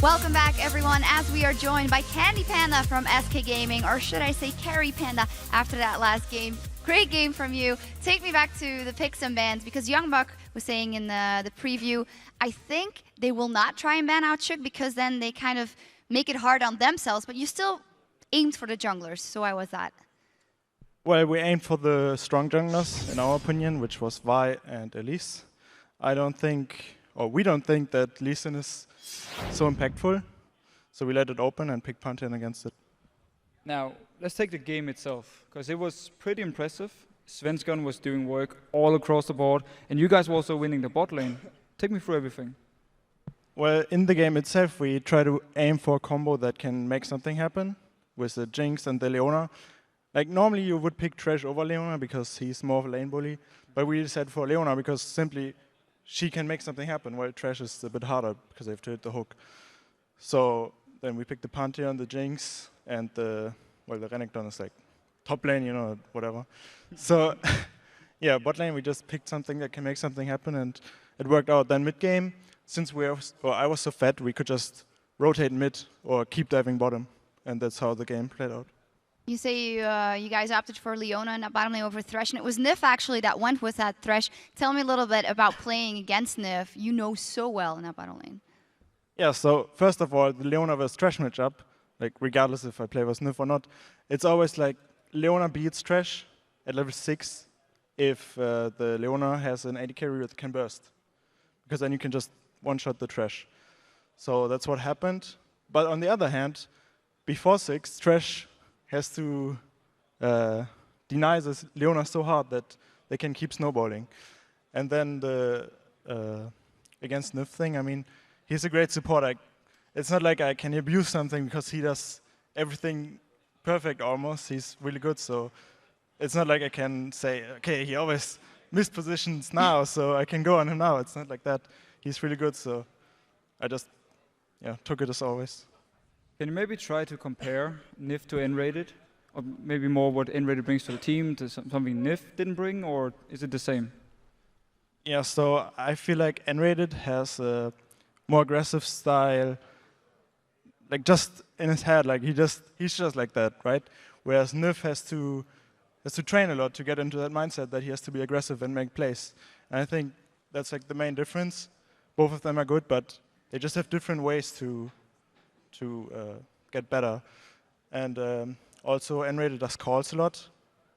Welcome back, everyone, as we are joined by Candy Panda from SK Gaming, or should I say Carry Panda, after that last game. Great game from you. Take me back to the picks and bans, because Youngbuck was saying in the preview, I think they will not try and ban out Chuk, because then they kind of make it hard on themselves, but you still aimed for the junglers, so why was that? Well, we aimed for the strong junglers, in our opinion, which was Vi and Elise. I don't think, or we don't think that Lee Sin is so impactful, so we let it open and picked Pantheon against it. Now, let's take the game itself, because it was pretty impressive. Svensson was doing work all across the board, and you guys were also winning the bot lane. Take me through everything. Well, in the game itself, we try to aim for a combo that can make something happen with the Jinx and the Leona. Like, normally you would pick Thresh over Leona because he's more of a lane bully, but we decided for Leona because simply she can make something happen, while Thresh is a bit harder because they have to hit the hook. So then we picked the Pantheon, the Jinx, and the Renekton is like top lane, you know, whatever. So yeah, bot lane, we just picked something that can make something happen, and it worked out. Then mid game, since I was so fat, we could just rotate mid or keep diving bottom, and that's how the game played out. You say you guys opted for Leona in that bottom lane over Thresh, and it was Nif actually that went with that Thresh. Tell me a little bit about playing against Nif. You know so well in that bottom lane. Yeah, so first of all, the Leona vs Thresh matchup, like regardless if I play with Nif or not, it's always like Leona beats Thresh at level 6 if the Leona has an AD carry that can burst, because then you can just one-shot the Thresh. So that's what happened. But on the other hand, before 6, Thresh has to deny this Leona so hard that they can keep snowballing. And then the against Nif thing, I mean, he's a great support. It's not like I can abuse something because he does everything perfect almost. He's really good, so it's not like I can say, okay, he always mispositions now, so I can go on him now. It's not like that. He's really good, so I just took it as always. Can you maybe try to compare Nif to N-rated? Or maybe more what N-rated brings to the team to something Nif didn't bring, or is it the same? Yeah, so I feel like N-rated has a more aggressive style, like just in his head, like he's just like that, right? Whereas Nif has to train a lot to get into that mindset that he has to be aggressive and make plays. And I think that's like the main difference. Both of them are good, but they just have different ways to get better. And also N-rated does calls a lot.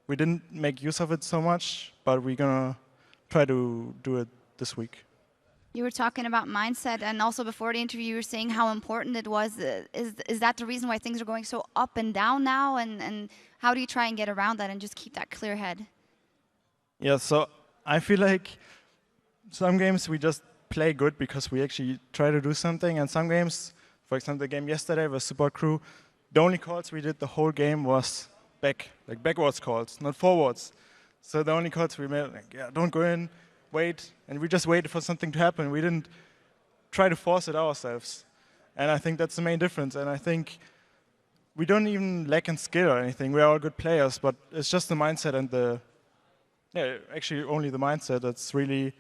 We didn't make use of it so much, but we're gonna try to do it this week. You were talking about mindset, and also before the interview you were saying how important it was. Is that the reason why things are going so up and down now? And how do you try and get around that and just keep that clear head? Yeah, so I feel like some games we just play good because we actually try to do something, and some games, for example, the game yesterday with Support Crew, the only calls we did the whole game was backwards calls, not forwards. So the only calls we made, like, yeah, don't go in, wait, and we just waited for something to happen. We didn't try to force it ourselves. And I think that's the main difference. And I think we don't even lack in skill or anything. We are all good players, but it's just the mindset and actually only the mindset that's really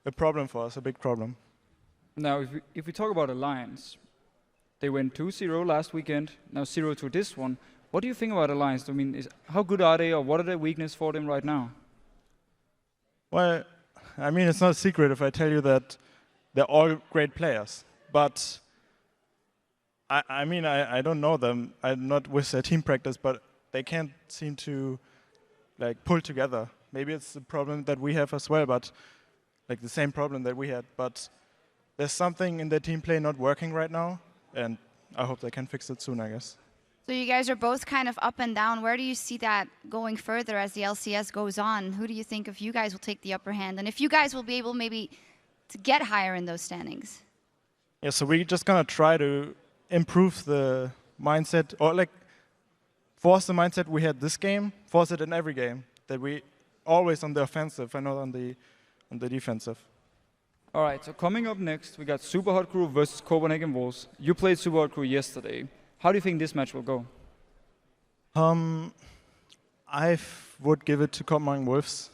a problem for us, a big problem. Now, if we talk about Alliance, they went 2-0 last weekend, now 0-2 this one. What do you think about Alliance? I mean, how good are they, or what are the weaknesses for them right now? Well, I mean, it's not a secret if I tell you that they're all great players. But I mean, I don't know them. I'm not with their team practice, but they can't seem to like pull together. Maybe it's a problem that we have as well, but like the same problem that we had. But there's something in their team play not working right now, and I hope they can fix it soon, I guess. So you guys are both kind of up and down. Where do you see that going further as the LCS goes on? Who do you think of you guys will take the upper hand? And if you guys will be able maybe to get higher in those standings? Yeah, so we're just going to try to improve the mindset, or like force the mindset we had this game, force it in every game, that we always on the offensive and not on the defensive. All right, so coming up next, we got Super Hot Crew versus Copenhagen Wolves. You played Super Hot Crew yesterday. How do you think this match will go? I would give it to Copenhagen Wolves.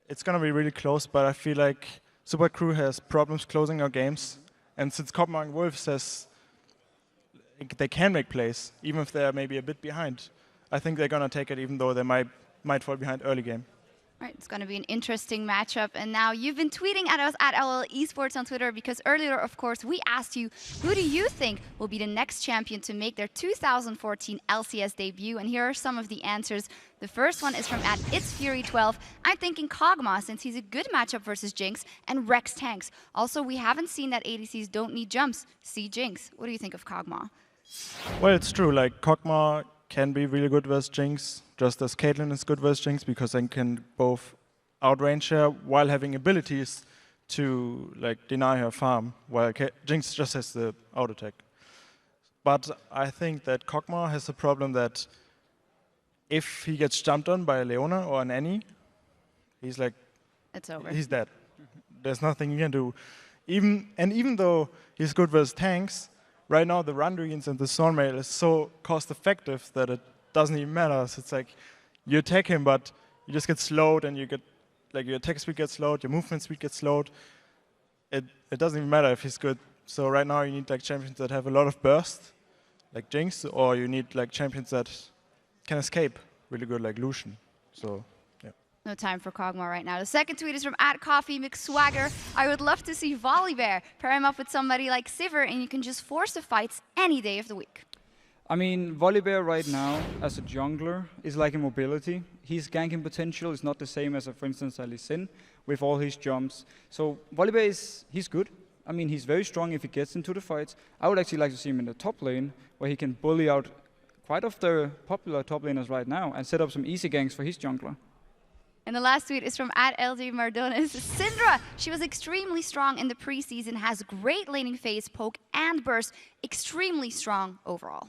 It's going to be really close, but I feel like Super Crew has problems closing our games, And since Kog'Maw and Wolf says they can make plays, even if they're maybe a bit behind, I think they're going to take it, even though they might fall behind early game. Right, it's going to be an interesting matchup. And now you've been tweeting at us at LL Esports on Twitter because earlier, of course, we asked you, who do you think will be the next champion to make their 2014 LCS debut? And here are some of the answers. The first one is from at itsfury12. I'm thinking Kog'Maw, since he's a good matchup versus Jinx, and Rex tanks. Also, we haven't seen that ADCs don't need jumps. See Jinx. What do you think of Kog'Maw? Well, it's true. Like, Kog'Maw can be really good versus Jinx, just as Caitlyn is good versus Jinx, because they can both outrange her while having abilities to like deny her farm, while Jinx just has the auto attack. But I think that Kog'Maw has a problem that if he gets jumped on by a Leona or an Annie, he's like, It's over. he's dead. There's nothing you can do. Even though he's good versus tanks, right now the Randuins and the Thornmail is so cost effective that it doesn't even matter. So it's like you attack him, but you just get slowed, and you get like your attack speed gets slowed, your movement speed gets slowed. It doesn't even matter if he's good. So right now you need like champions that have a lot of burst, like Jinx, or you need like champions that can escape really good, like Lucian. So. No time for Kog'Maw right now. The second tweet is from @CoffeeMcSwagger. I would love to see Volibear. Pair him up with somebody like Sivir, and you can just force the fights any day of the week. I mean, Volibear right now, as a jungler, is like a mobility. His ganking potential is not the same as, for instance, a Lee Sin with all his jumps. So Volibear he's good. I mean, he's very strong if he gets into the fights. I would actually like to see him in the top lane, where he can bully out quite of the popular top laners right now and set up some easy ganks for his jungler. And the last tweet is from @LD Mardones. Syndra, she was extremely strong in the preseason, has great laning phase, poke, and burst. Extremely strong overall.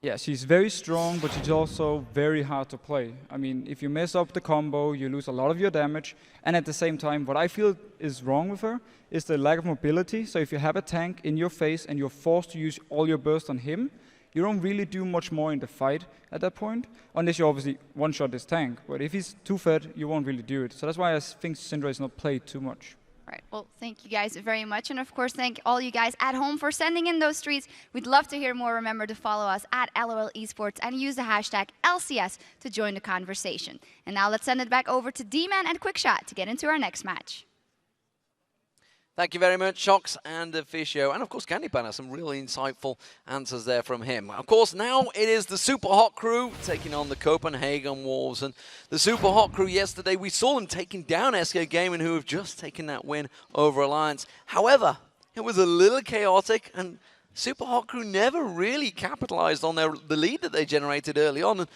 Yeah, she's very strong, but she's also very hard to play. I mean, if you mess up the combo, you lose a lot of your damage. And at the same time, what I feel is wrong with her is the lack of mobility. So if you have a tank in your face and you're forced to use all your burst on him, you don't really do much more in the fight at that point, unless you obviously one-shot this tank. But if he's too fed, you won't really do it. So that's why I think Syndra is not played too much. Right. Well, thank you guys very much. And of course, thank all you guys at home for sending in those tweets. We'd love to hear more. Remember to follow us at LOL Esports and use the hashtag LCS to join the conversation. And now let's send it back over to D-Man and Quickshot to get into our next match. Thank you very much, Shox and Officio. And of course, Candy Panna, some really insightful answers there from him. Of course, now it is the Super Hot Crew taking on the Copenhagen Wolves. And the Super Hot Crew yesterday, we saw them taking down SK Gaming, who have just taken that win over Alliance. However, it was a little chaotic, and Super Hot Crew never really capitalized on the lead that they generated early on. And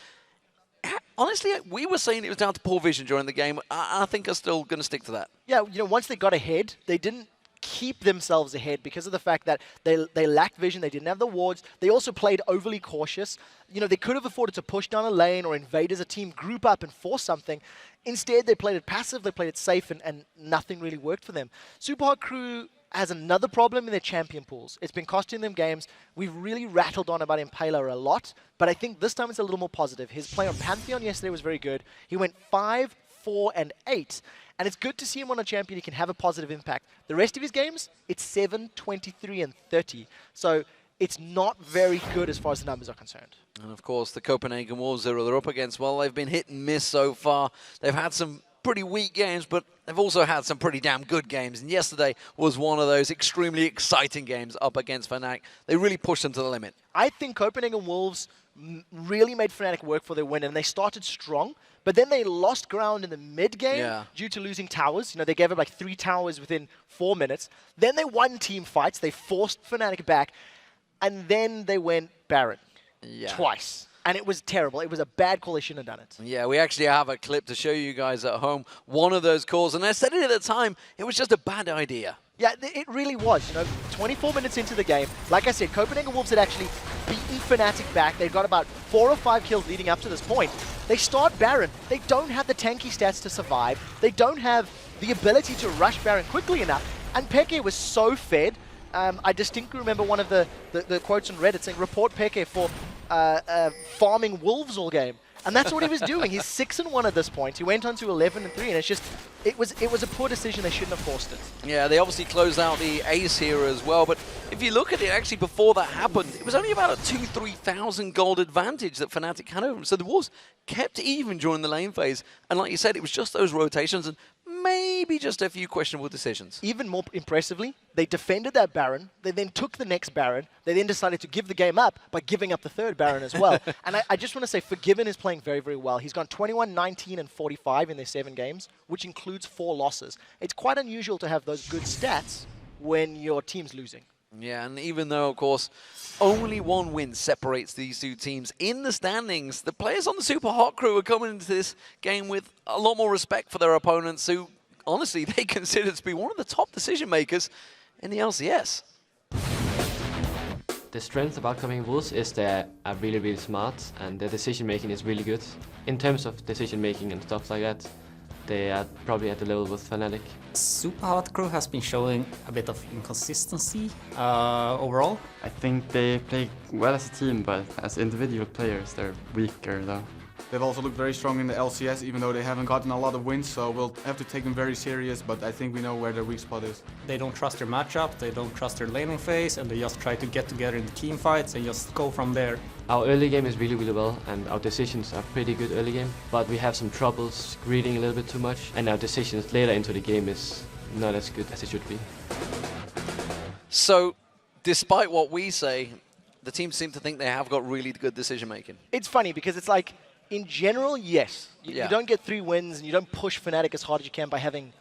honestly, we were saying it was down to poor vision during the game. I think I'm still going to stick to that. Yeah, you know, once they got ahead, they didn't keep themselves ahead because of the fact that they lacked vision, they didn't have the wards, they also played overly cautious. You know, they could have afforded to push down a lane or invade as a team, group up and force something. Instead, they played it passive, they played it safe, and nothing really worked for them. Super Hot Crew has another problem in their champion pools. It's been costing them games. We've really rattled on about Impaler a lot, but I think this time it's a little more positive. His play on Pantheon yesterday was very good. He went 5, 4, and 8. And it's good to see him on a champion who can have a positive impact. The rest of his games, it's 7, 23, and 30. So it's not very good as far as the numbers are concerned. And of course, the Copenhagen Wolves that they're up against, well, they've been hit and miss so far. They've had some pretty weak games, but they've also had some pretty damn good games. And yesterday was one of those extremely exciting games up against Fnatic. They really pushed them to the limit. I think Copenhagen Wolves really made Fnatic work for their win, and they started strong, but then they lost ground in the mid-game due to losing towers. You know, they gave up like 3 towers within 4 minutes. Then they won team fights. They forced Fnatic back, and then they went Baron twice. And it was terrible. It was a bad call. They shouldn't have done it. Yeah, we actually have a clip to show you guys at home. One of those calls, and I said it at the time, it was just a bad idea. Yeah, it really was. You know, 24 minutes into the game, like I said, Copenhagen Wolves had actually beaten Fnatic back. They've got about 4 or 5 kills leading up to this point. They start Baron. They don't have the tanky stats to survive. They don't have the ability to rush Baron quickly enough. And Peke was so fed. I distinctly remember one of the quotes on Reddit saying, report Peke for farming wolves all game. And that's what he was doing. He's 6-1 at this point. He went on to 11-3, and it's just, it was a poor decision. They shouldn't have forced it. Yeah, they obviously closed out the ace here as well, but if you look at it, actually before that happened, it was only about a 2,000-3,000 gold advantage that Fnatic had over them. So the Wolves kept even during the lane phase, and like you said, it was just those rotations and maybe just a few questionable decisions. Even more impressively, they defended that Baron, they then took the next Baron, they then decided to give the game up by giving up the third Baron as well. And I just want to say, Forgiven is playing very, very well. He's gone 21, 19, and 45 in their 7 games, which includes 4 losses. It's quite unusual to have those good stats when your team's losing. Yeah, and even though, of course, only 1 win separates these 2 teams in the standings, the players on the Super Hot crew are coming into this game with a lot more respect for their opponents, who, honestly, they consider to be one of the top decision makers in the LCS. The strength of upcoming Wolves is they are really, really smart, and their decision making is really good. In terms of decision making and stuff like that, they are probably at the level with Fnatic. Super Hot crew has been showing a bit of inconsistency overall. I think they play well as a team, but as individual players, they're weaker though. They've also looked very strong in the LCS, even though they haven't gotten a lot of wins, so we'll have to take them very serious, but I think we know where their weak spot is. They don't trust their matchup, they don't trust their laning phase, and they just try to get together in the team fights and just go from there. Our early game is really, really well, and our decisions are pretty good early game, but we have some troubles greeting a little bit too much, and our decisions later into the game is not as good as it should be. So, despite what we say, the teams seem to think they have got really good decision making. It's funny because it's like, in general, yes. You don't get 3 wins and you don't push Fnatic as hard as you can by having,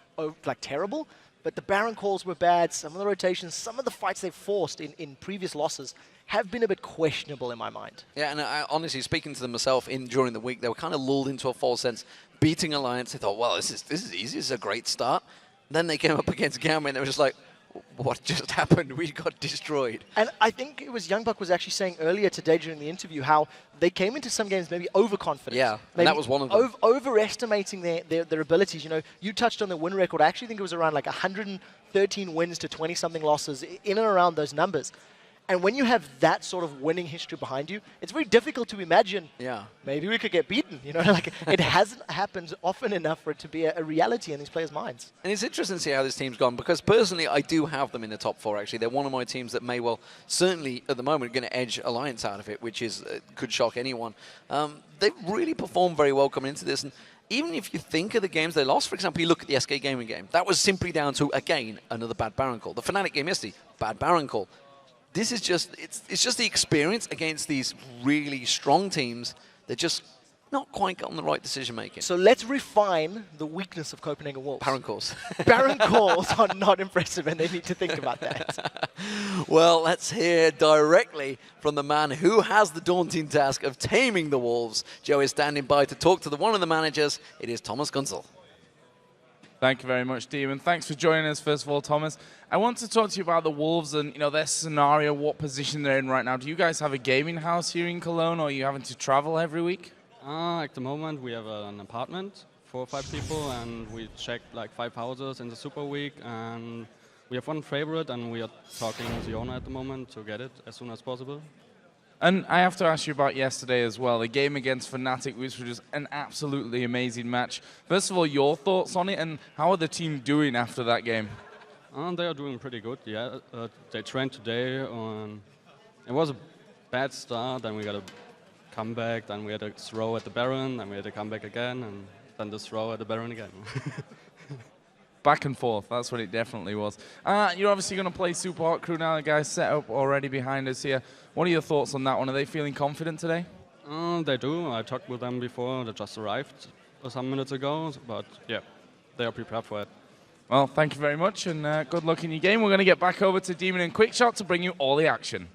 terrible. But the Baron calls were bad, some of the rotations, some of the fights they've forced in previous losses have been a bit questionable in my mind. Yeah, and I, honestly, speaking to them myself during the week, they were kind of lulled into a false sense. Beating Alliance, they thought, well, this is easy, this is a great start. Then they came up against Gamma and they were just like, what just happened? We got destroyed. And I think it was Youngbuck was actually saying earlier today during the interview how they came into some games maybe overconfident. Yeah, maybe and that was one of them. Overestimating their abilities. You know, you touched on the win record. I actually think it was around like 113 wins to 20-something losses, in and around those numbers. And when you have that sort of winning history behind you, it's very difficult to imagine, maybe we could get beaten. You know, like it hasn't happened often enough for it to be a reality in these players' minds. And it's interesting to see how this team's gone, because personally, I do have them in the top 4, actually. They're one of my teams that may well, certainly at the moment, going to edge Alliance out of it, which is could shock anyone. They've really performed very well coming into this. And even if you think of the games they lost, for example, you look at the SK Gaming game, that was simply down to, again, another bad Baron call. The Fnatic game yesterday, bad Baron call. This is just, it's just the experience against these really strong teams. They're just not quite gotten the right decision making. So let's refine the weakness of Copenhagen Wolves. Baron calls. Baron calls are not impressive, and they need to think about that. Well, let's hear directly from the man who has the daunting task of taming the Wolves. Joe is standing by to talk to one of the managers. It is Thomas Gunzel. Thank you very much, Demon. Thanks for joining us, first of all, Thomas. I want to talk to you about the Wolves and their scenario, what position they're in right now. Do you guys have a gaming house here in Cologne, or are you having to travel every week? At the moment, we have an apartment, 4 or 5 people, and we checked like 5 houses in the Super Week, and we have one favorite, and we are talking to the owner at the moment to get it as soon as possible. And I have to ask you about yesterday as well, the game against Fnatic, which was just an absolutely amazing match. First of all, your thoughts on it, and how are the team doing after that game? They are doing pretty good, yeah. They trained today. It was a bad start, then we got a comeback, then we had a throw at the Baron, then we had a comeback again, and then the throw at the Baron again. Back and forth, that's what it definitely was. You're obviously going to play Super Hot Crew now. The guys set up already behind us here. What are your thoughts on that one? Are they feeling confident today? They do. I talked with them before. They just arrived some minutes ago, but yeah, they are prepared for it. Well, thank you very much, and good luck in your game. We're going to get back over to Demon and Quickshot to bring you all the action.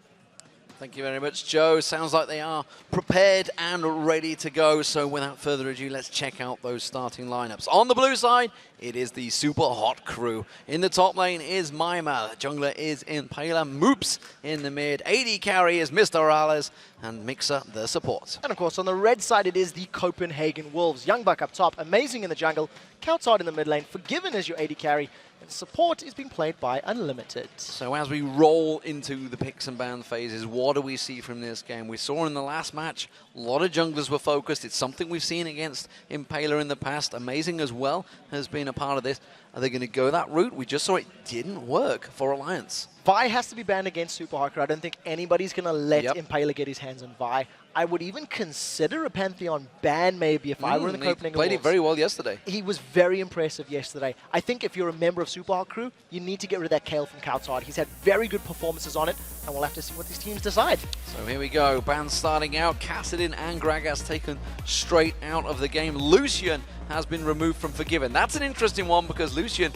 Thank you very much, Joe. Sounds like they are prepared and ready to go. So without further ado, let's check out those starting lineups. On the blue side, it is the Super Hot crew. In the top lane is Maima. Jungler is Impaler. Moops in the mid. AD carry is Mr. Alice. and Mixer the support. And of course, on the red side, it is the Copenhagen Wolves. Young Buck up top, amazing in the jungle, Countard in the mid lane, Forgiven as your AD carry, and support is being played by Unlimited. So as we roll into the picks and ban phases, what do we see from this game? We saw in the last match, a lot of junglers were focused. It's something we've seen against Impaler in the past. Amazing as well has been a part of this. Are they going to go that route? We just saw it didn't work for Alliance. Vi has to be banned against Super Hawker. I don't think anybody's going to let Impaler get his hands on Vi. I would even consider a Pantheon ban maybe if I were in the Copenhagen He played Wolves. it very well yesterday. He was very impressive yesterday. I think if you're a member of Super Hawk Crew, you need to get rid of that Kale from Countard. He's had very good performances on it, and we'll have to see what these teams decide. So here we go. Ban starting out. Kassadin and Gragas taken straight out of the game. Lucian has been removed from Forgiven. That's an interesting one because Lucian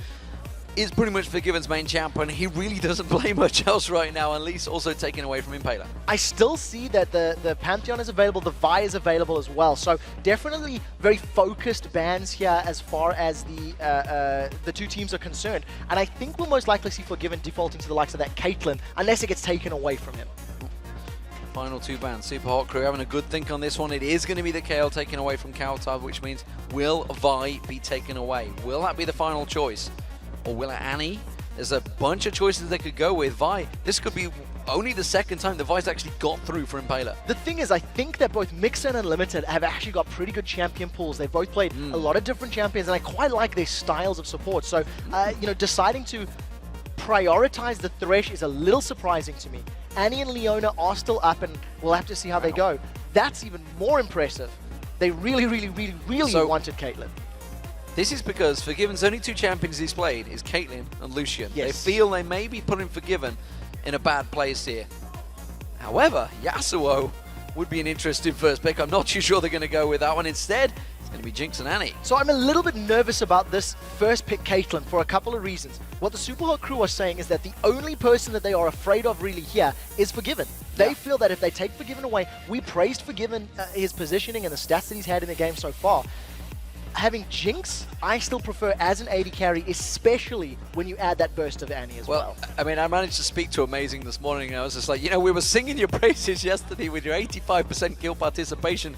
is pretty much Forgiven's main champion. He really doesn't play much else right now, and Lee's also taken away from Impaler. I still see that the Pantheon is available, the Vi is available as well. So definitely very focused bans here as far as the two teams are concerned. And I think we'll most likely see Forgiven defaulting to the likes of that Caitlyn, unless it gets taken away from him. Final two bans. Super Hot Crew having a good think on this one. It is going to be the Kale taken away from Countard, which means will Vi be taken away? Will that be the final choice? Or will it Annie? There's a bunch of choices they could go with. Vi, this could be only the second time the Vi's actually got through for Impaler. The thing is, I think that both Mixer and Unlimited have actually got pretty good champion pools. They've both played a lot of different champions, and I quite like their styles of support. So, you know, deciding to prioritize the Thresh is a little surprising to me. Annie and Leona are still up, and we'll have to see how they go. That's even more impressive. They really wanted Caitlyn. This is because Forgiven's only two champions he's played is Caitlyn and Lucian. Yes. They feel they may be putting Forgiven in a bad place here. However, Yasuo would be an interesting first pick. I'm not too sure they're going to go with that one. Instead, it's going to be Jinx and Annie. So I'm a little bit nervous about this first pick Caitlyn for a couple of reasons. What the Super Hot Crew are saying is that the only person that they are afraid of really here is Forgiven. They feel that if they take Forgiven away, we praised Forgiven, his positioning and the stats that he's had in the game so far. Having Jinx, I still prefer as an AD carry, especially when you add that burst of Annie as well. I mean, I managed to speak to Amazing this morning, and I was just like, you know, we were singing your praises yesterday with your 85% kill participation,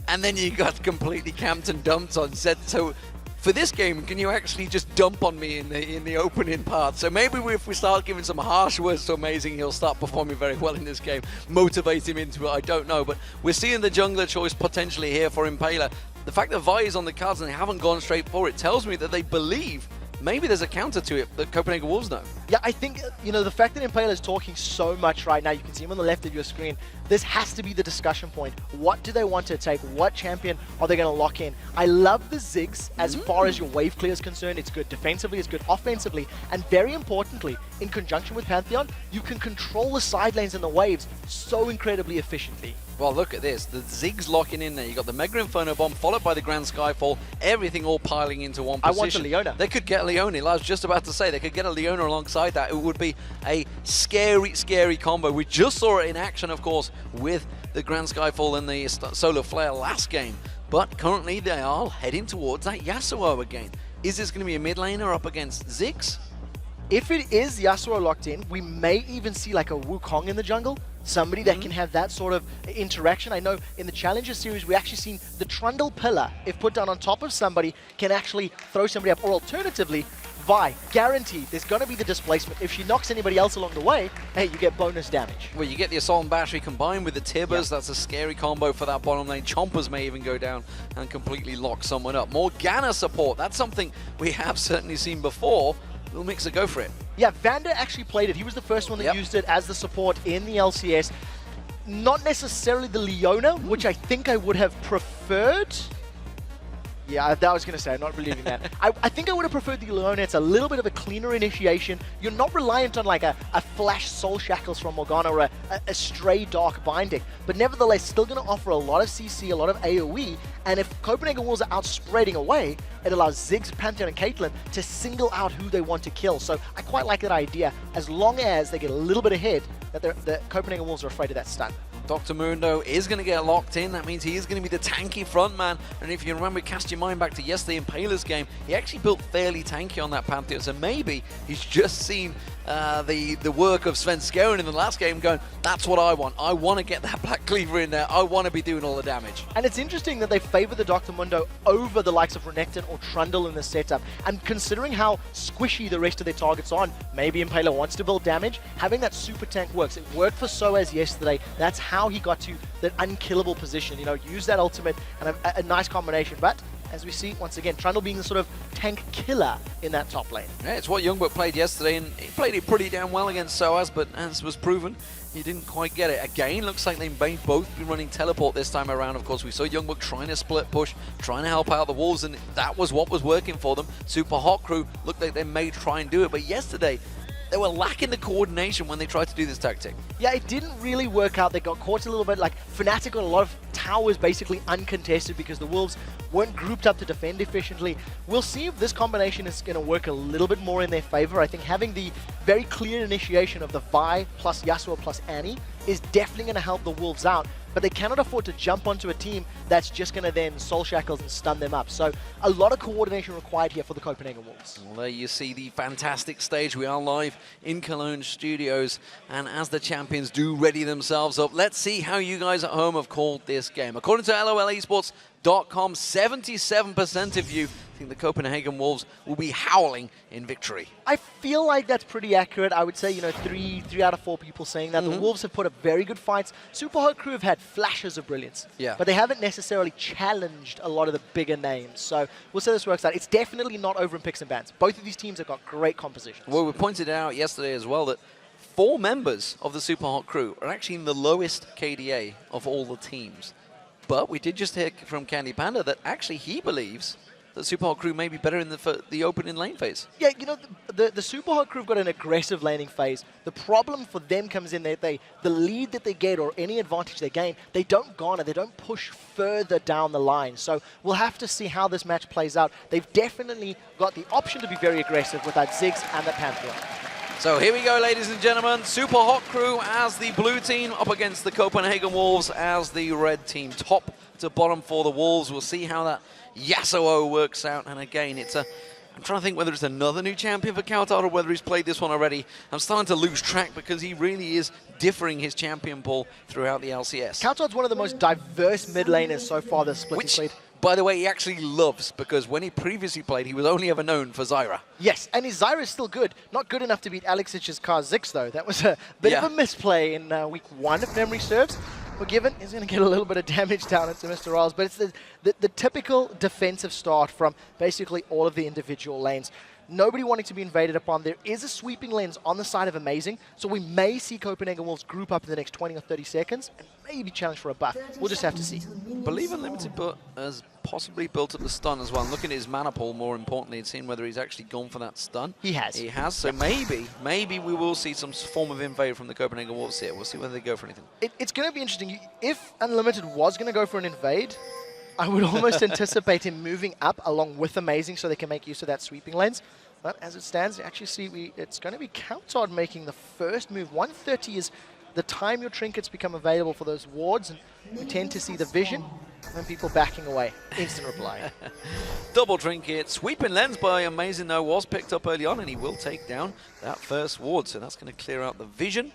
and then you got completely camped and dumped on Zed. So for this game, can you actually just dump on me in the opening part? So maybe if we start giving some harsh words to Amazing, he'll start performing very well in this game, motivate him into it, I don't know. But we're seeing the jungler choice potentially here for Impaler. The fact that Vi is on the cards and they haven't gone straight for it tells me that they believe maybe there's a counter to it that Copenhagen Wolves know. Yeah, I think, you know, the fact that Impaler is talking so much right now, you can see him on the left of your screen, this has to be the discussion point. What do they want to take? What champion are they going to lock in? I love the Ziggs as far as your wave clear is concerned. It's good defensively, it's good offensively, and very importantly, in conjunction with Pantheon, you can control the side lanes and the waves so incredibly efficiently. Well, look at this. The Ziggs locking in there. You got the Mega Inferno Bomb followed by the Grand Skyfall. Everything all piling into one position. I want a Leona. They could get Leona. I was just about to say they could get a Leona alongside that. It would be a scary, scary combo. We just saw it in action, of course, with the Grand Skyfall and the Solar Flare last game. But currently they are heading towards that Yasuo again. Is this going to be a mid laner up against Ziggs? If it is Yasuo locked in, we may even see like a Wukong in the jungle. Somebody that can have that sort of interaction. I know in the Challenger series, we actually seen the Trundle Pillar, if put down on top of somebody, can actually throw somebody up. Or alternatively, Vi, guaranteed, there's going to be the displacement. If she knocks anybody else along the way, hey, you get bonus damage. Well, you get the Assault and Battery combined with the Tibbers. That's a scary combo for that bottom lane. Chompers may even go down and completely lock someone up. Morgana support, that's something we have certainly seen before. Will Mixer go for it? Yeah, Vander actually played it. He was the first one that used it as the support in the LCS. Not necessarily the Leona, which I think I would have preferred. Yeah, that was going to say, I'm not believing that. I think I would have preferred the Leona. It's a little bit of a cleaner initiation. You're not reliant on like a flash Soul Shackles from Morgana or a stray Dark Binding. But nevertheless, still going to offer a lot of CC, a lot of AoE. And if Copenhagen Wolves are out spreading away, it allows Ziggs, Pantheon, and Caitlyn to single out who they want to kill. So I quite like that idea, as long as they get a little bit ahead, that the Copenhagen Wolves are afraid of that stun. Dr. Mundo is going to get locked in. That means he is going to be the tanky front man. And if you remember, cast your mind back to yesterday in Paler's game, he actually built fairly tanky on that Pantheon. So maybe he's just seen the work of Sven Skjern in the last game going, that's what I want. I want to get that Black Cleaver in there. I want to be doing all the damage. And it's interesting that they favor the Dr. Mundo over the likes of Renekton or Trundle in this setup. And considering how squishy the rest of their targets are, maybe Impaler wants to build damage, having that super tank works. It worked for Soaz yesterday. That's how he got to that unkillable position. You know, use that ultimate and a nice combination. But as we see, once again, Trundle being the sort of tank killer in that top lane. Yeah, it's what Youngbuck played yesterday, and he played it pretty damn well against Soaz, but as was proven, he didn't quite get it. Again, looks like they may both be running teleport this time around. Of course, we saw Youngbuck trying to split push, trying to help out the Wolves, and that was what was working for them. Super Hot Crew looked like they may try and do it, but yesterday, they were lacking the coordination when they tried to do this tactic. Yeah, it didn't really work out. They got caught a little bit. Like, Fnatic got a lot of towers basically uncontested because the Wolves weren't grouped up to defend efficiently. We'll see if this combination is going to work a little bit more in their favor. I think having the very clear initiation of the Vi plus Yasuo plus Annie is definitely going to help the Wolves out, but they cannot afford to jump onto a team that's just going to then soul shackles and stun them up. So a lot of coordination required here for the Copenhagen Wolves. Well, there you see the fantastic stage. We are live in Cologne studios, and as the champions do ready themselves up, let's see how you guys at home have called this game. According to LOLesports.com, 77% of you think the Copenhagen Wolves will be howling in victory. I feel like that's pretty accurate. I would say, you know, three out of 4 people saying that. The Wolves have put up very good fights. Super Hot Crew have had flashes of brilliance, but they haven't necessarily challenged a lot of the bigger names. So we'll see how this works out. It's definitely not over in picks and bans. Both of these teams have got great compositions. Well, we pointed out yesterday as well that 4 members of the Super Hot Crew are actually in the lowest KDA of all the teams. But we did just hear from Candy Panda that actually he believes that Super Hot Crew may be better in the opening lane phase. Yeah, you know, the Super Hot Crew have got an aggressive laning phase. The problem for them comes in that the lead that they get or any advantage they gain, they don't garner, they don't push further down the line. So we'll have to see how this match plays out. They've definitely got the option to be very aggressive with that Ziggs and that Pantheon. So here we go, ladies and gentlemen. Super Hot Crew as the blue team up against the Copenhagen Wolves as the red team. Top to bottom for the Wolves. We'll see how that Yasuo works out. And again, I'm trying to think whether it's another new champion for Kautar or whether he's played this one already. I'm starting to lose track because he really is differing his champion pool throughout the LCS. Kautar's one of the most diverse mid laners so far this split he's played. By the way, he actually loves, because when he previously played, he was only ever known for Zyra. Yes, and his Zyra is still good. Not good enough to beat Alexic's Kha'Zix, though. That was a bit of a misplay in week 1, if memory serves. Forgiven, he's going to get a little bit of damage down into Mr. Riles, but it's the typical defensive start from basically all of the individual lanes. Nobody wanting to be invaded upon. There is a sweeping lens on the side of Amazing, so we may see Copenhagen Wolves group up in the next 20 or 30 seconds and maybe challenge for a buff. We'll just have to see. I believe Unlimited has possibly built up the stun as well. I'm looking at his mana pool more importantly and seeing whether he's actually gone for that stun. He has. He has, so maybe we will see some form of invade from the Copenhagen Wolves here. We'll see whether they go for anything. It's going to be interesting. If Unlimited was going to go for an invade, I would almost anticipate him moving up along with Amazing so they can make use of that sweeping lens. But as it stands, you actually see it's going to be Kautar making the first move. 130 is the time your trinkets become available for those wards, and you tend to see the vision and people backing away. Instant reply. Double trinket, sweeping lens by Amazing though was picked up early on, and he will take down that first ward, so that's going to clear out the vision.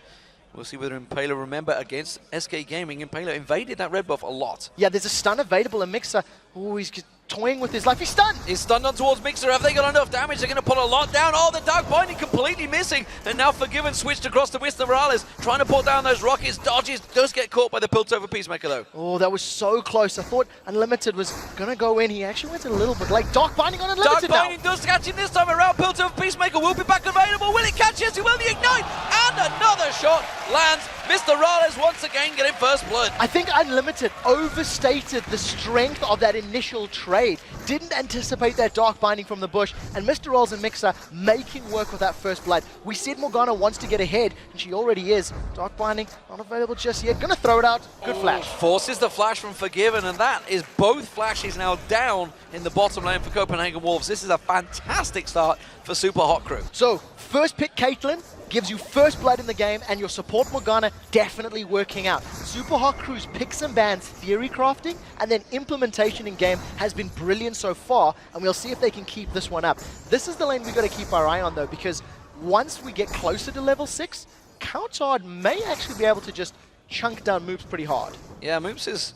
We'll see whether Impaler, remember, against SK Gaming, Impaler invaded that red buff a lot. Yeah, there's a stun available in Mixer. Oh, he's toying with his life. He's stunned! He's stunned on towards Mixer. Have they got enough damage? They're going to put a lot down. Oh, the Dark Binding completely missing. And now Forgiven switched across to Mr. Morales, trying to put down those rockets. Dodges, does get caught by the Piltover Peacemaker, though. Oh, that was so close. I thought Unlimited was going to go in. He actually went a little bit late. Dark Binding on Unlimited Dark Binding does catch him this time around. Piltover Peacemaker will be back available. Will it catch? Yes, he will. The Ignite! And another shot lands. Mr. Morales once again getting first blood. I think Unlimited overstated the strength of that initial trade. Didn't anticipate that Dark Binding from the bush, and Mr. Rolls and Mixer making work with that first blood. We said Morgana wants to get ahead, and she already is. Dark Binding not available just yet. Gonna throw it out. Good flash. Forces the flash from Forgiven, and that is both flashes now down in the bottom lane for Copenhagen Wolves. This is a fantastic start for Super Hot Crew. So, first pick Caitlyn, gives you first blood in the game, and your support Morgana definitely working out. Super Hot Crew's picks and bans theory crafting and then implementation in game has been brilliant so far, and we'll see if they can keep this one up. This is the lane we've got to keep our eye on though, because once we get closer to level 6, Countard may actually be able to just chunk down Moops pretty hard. Yeah, Moops is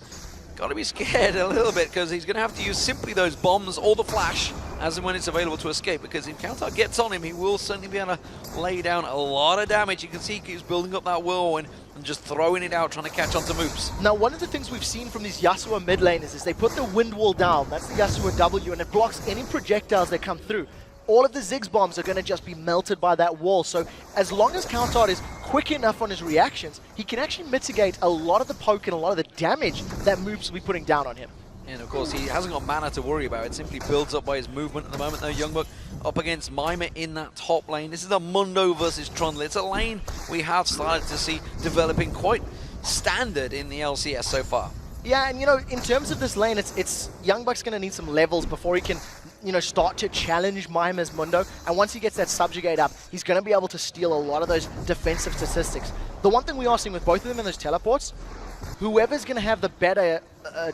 got to be scared a little bit because he's going to have to use simply those bombs or the flash as and when it's available to escape, because if Countard gets on him, he will certainly be able to lay down a lot of damage. You can see he keeps building up that whirlwind and just throwing it out, trying to catch on to Moops. Now, one of the things we've seen from these Yasuo mid laners is they put the wind wall down. That's the Yasuo W, and it blocks any projectiles that come through. All of the Ziggs bombs are going to just be melted by that wall. So as long as Countard is quick enough on his reactions, he can actually mitigate a lot of the poke and a lot of the damage that Moops will be putting down on him. And of course, he hasn't got mana to worry about. It simply builds up by his movement at the moment. Though Youngbuck up against Mima in that top lane. This is a Mundo versus Trundle. It's a lane we have started to see developing quite standard in the LCS so far. Yeah, and you know, in terms of this lane, it's Youngbuck's going to need some levels before he can, you know, start to challenge Mima's Mundo. And once he gets that subjugate up, he's going to be able to steal a lot of those defensive statistics. The one thing we are seeing with both of them in those teleports, whoever's going to have the better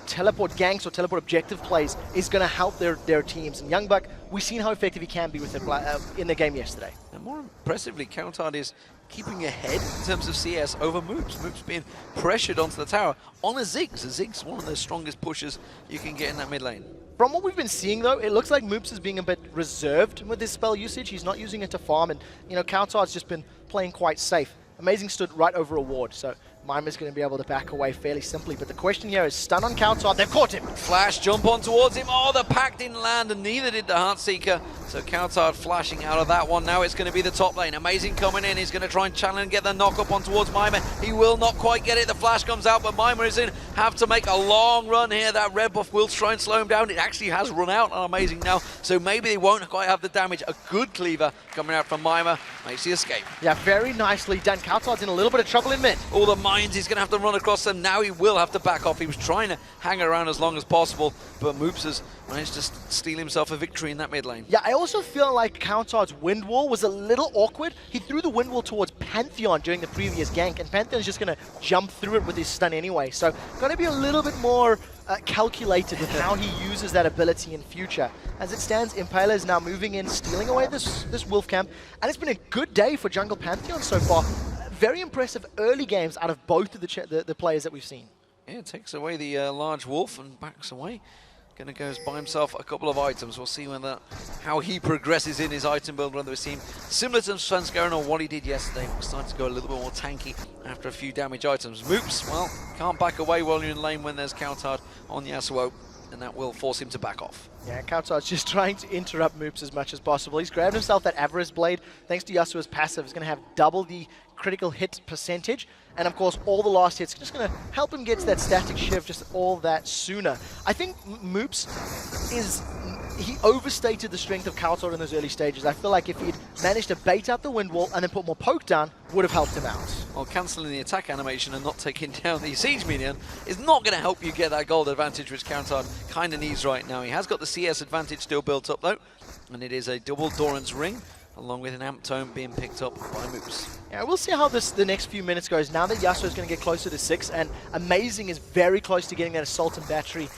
teleport ganks or teleport objective plays is going to help their teams. And Youngbuck, we've seen how effective he can be with it in the game yesterday. And more impressively, Countard is keeping ahead in terms of CS over Moops. Moops being pressured onto the tower on a Ziggs. A Ziggs, one of the strongest pushers you can get in that mid lane. From what we've been seeing though, it looks like Moops is being a bit reserved with his spell usage. He's not using it to farm, and you know, Countard's just been playing quite safe. Amazing stood right over a ward, so Mima's going to be able to back away fairly simply. But the question here is stun on Countard. They've caught him. Flash jump on towards him. Oh, the pack didn't land, and neither did the Heartseeker. So Countard flashing out of that one. Now it's going to be the top lane. Amazing coming in. He's going to try and challenge and get the knock up on towards Mima. He will not quite get it. The flash comes out, but Mima is in. Have to make a long run here. That red buff will try and slow him down. It actually has run out on Amazing now, so maybe they won't quite have the damage. A good cleaver coming out from Mima makes the escape. Yeah, very nicely done. Countard's in a little bit of trouble in mid. All the mines, he's going to have to run across them. Now he will have to back off. He was trying to hang around as long as possible, but Moops has managed to steal himself a victory in that mid lane. Yeah, I also feel like Countard's wind wall was a little awkward. He threw the wind wall towards Pantheon during the previous gank, and Pantheon's just going to jump through it with his stun anyway. So going to be a little bit more calculated with how he uses that ability in future. As it stands, Impaler is now moving in, stealing away this wolf camp, and it's been a good day for Jungle Pantheon so far. Very impressive early games out of both of the players that we've seen. Yeah, takes away the large wolf and backs away. Gonna go buy himself a couple of items. We'll see how he progresses in his item build, whether we've seen similar to Svenskeren or what he did yesterday. We're starting to go a little bit more tanky after a few damage items. Moops, well, can't back away while you're in lane when there's Countard on Yasuo, and that will force him to back off. Yeah, Countard's just trying to interrupt Moops as much as possible. He's grabbed himself that Avarice Blade. Thanks to Yasuo's passive, he's going to have double the critical hit percentage. And of course, all the last hits just going to help him get to that static shift just all that sooner. I think Moops he overstated the strength of Countard in those early stages. I feel like if he'd managed to bait out the wind wall and then put more poke down, would have helped him out. Well, cancelling the attack animation and not taking down the siege minion is not going to help you get that gold advantage, which Countard kind of needs right now. He has got the CS advantage still built up though, and it is a double Doran's ring, along with an amp tome being picked up by Moops. Yeah, we'll see how the next few minutes goes. Now that Yasuo is going to get closer to 6, and Amazing is very close to getting that Assault and Battery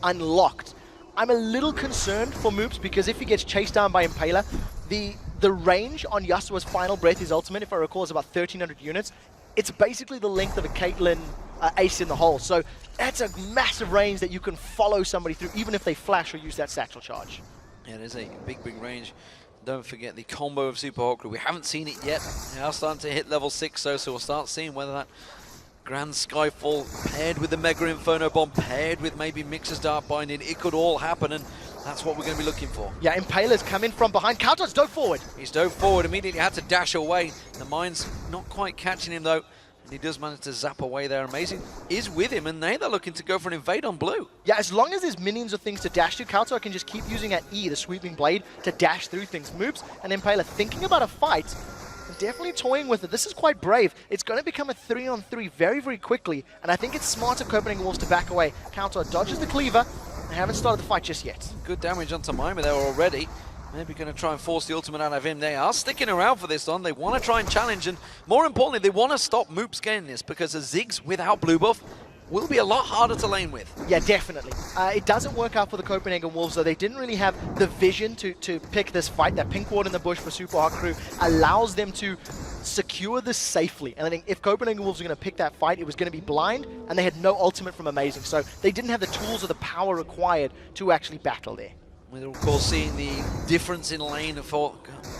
unlocked. I'm a little concerned for Moops because if he gets chased down by Impaler, the range on Yasuo's Final Breath, his ultimate, if I recall, is about 1,300 units. It's basically the length of a Caitlyn ace in the hole. So that's a massive range that you can follow somebody through, even if they flash or use that satchel charge. Yeah, it is a big range. Don't forget the combo of Super Hot Crew. We haven't seen it yet. They are starting to hit level 6, so we'll start seeing whether that Grand Skyfall paired with the Mega Inferno Bomb, paired with maybe Mixer's Dark Binding, it could all happen, and that's what we're going to be looking for. Yeah, Impaler's come in from behind. Countard's dove forward. He's dove forward, immediately had to dash away. The mine's not quite catching him though. He does manage to zap away there. Amazing is with him, and they're looking to go for an invade on blue. Yeah, as long as there's minions or things to dash to, Countard can just keep using that E, the sweeping blade, to dash through things. Moops and Impaler thinking about a fight, and definitely toying with it. This is quite brave. It's going to become a 3-on-3 very very and I think it's smart of Copenhagen Wolves to back away. Countard dodges the cleaver, and haven't started the fight just yet. Good damage onto Mima there already. Maybe going to try and force the ultimate out of him. They are sticking around for this one. They want to try and challenge, and more importantly, they want to stop Moops getting this, because a Ziggs without blue buff will be a lot harder to lane with. Yeah, definitely. It doesn't work out for the Copenhagen Wolves, though. They didn't really have the vision to pick this fight. That pink ward in the bush for Super Hot Crew allows them to secure this safely. And I think if Copenhagen Wolves were going to pick that fight, it was going to be blind, and they had no ultimate from Amazing. So they didn't have the tools or the power required to actually battle there. We're of course seeing the difference in lane for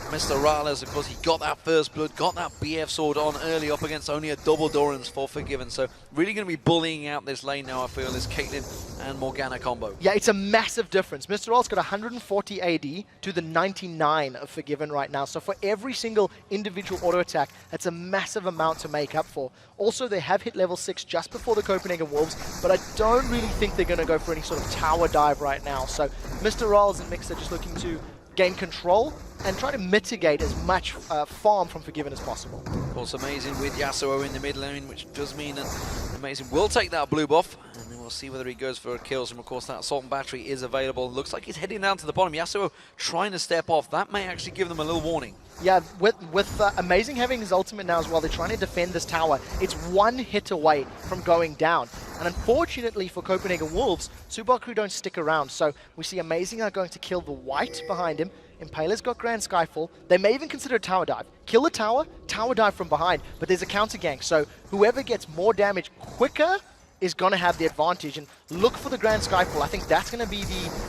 Mr. Rales. Of course, he got that first blood, got that BF sword on early up against only a double Dorans for Forgiven. So really going to be bullying out this lane now, I feel, this Caitlyn and Morgana combo. Yeah, it's a massive difference. Mr. Rales got 140 AD to the 99 of Forgiven right now. So for every single individual auto attack, that's a massive amount to make up for. Also, they have hit level 6 just before the Copenhagen Wolves, but I don't really think they're going to go for any sort of tower dive right now. So Mr. Rales and Mix are just looking to gain control and try to mitigate as much farm from Forgiven as possible. Of course, Amazing with Yasuo in the mid lane, which does mean that Amazing will take that blue buff, and then we'll see whether he goes for kills. And of course, that Assault and Battery is available. Looks like he's heading down to the bottom. Yasuo trying to step off. That may actually give them a little warning. Yeah, with Amazing having his ultimate now as well, they're trying to defend this tower. It's one hit away from going down. And unfortunately for Copenhagen Wolves, Super Crew don't stick around. So we see Amazing are going to kill the white behind him. Impaler's got Grand Skyfall. They may even consider a tower dive. Kill the tower dive from behind, but there's a counter gank. So whoever gets more damage quicker is going to have the advantage, and look for the Grand Skyfall. I think that's going to be